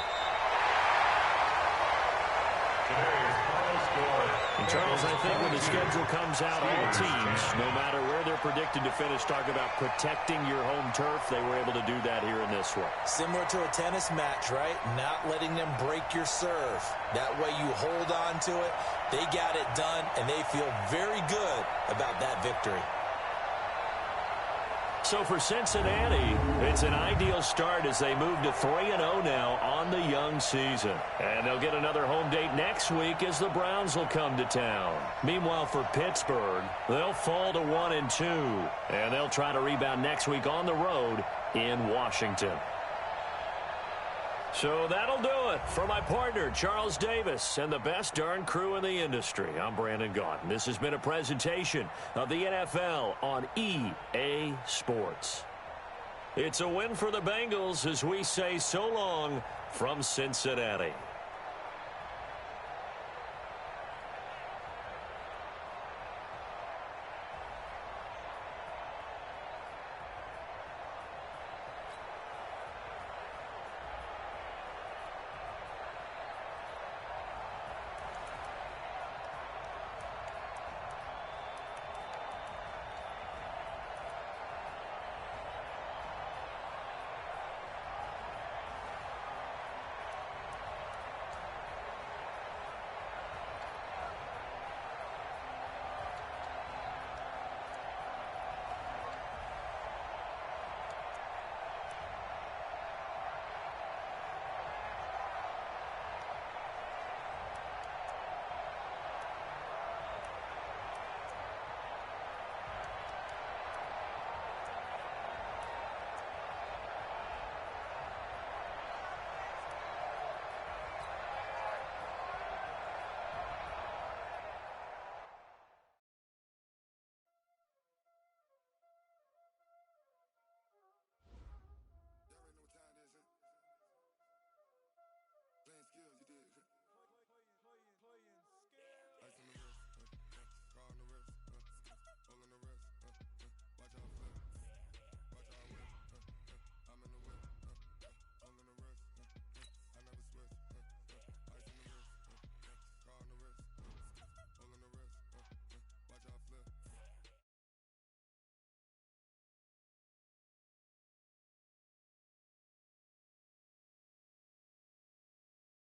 And Charles, I think when the schedule comes out, all the teams, no matter where they're predicted to finish, talk about protecting your home turf. They were able to do that here in this one. Similar to a tennis match, right? Not letting them break your serve. That way you hold on to it. They got it done, and they feel very good about that victory. So for Cincinnati, it's an ideal start as they move to 3-0 now on the young season. And they'll get another home date next week as the Browns will come to town. Meanwhile, for Pittsburgh, they'll fall to 1-2. And they'll try to rebound next week on the road in Washington. So that'll do it for my partner, Charles Davis, and the best darn crew in the industry. I'm Brandon Gaudin. This has been a presentation of the NFL on EA Sports. It's a win for the Bengals as we say so long from Cincinnati.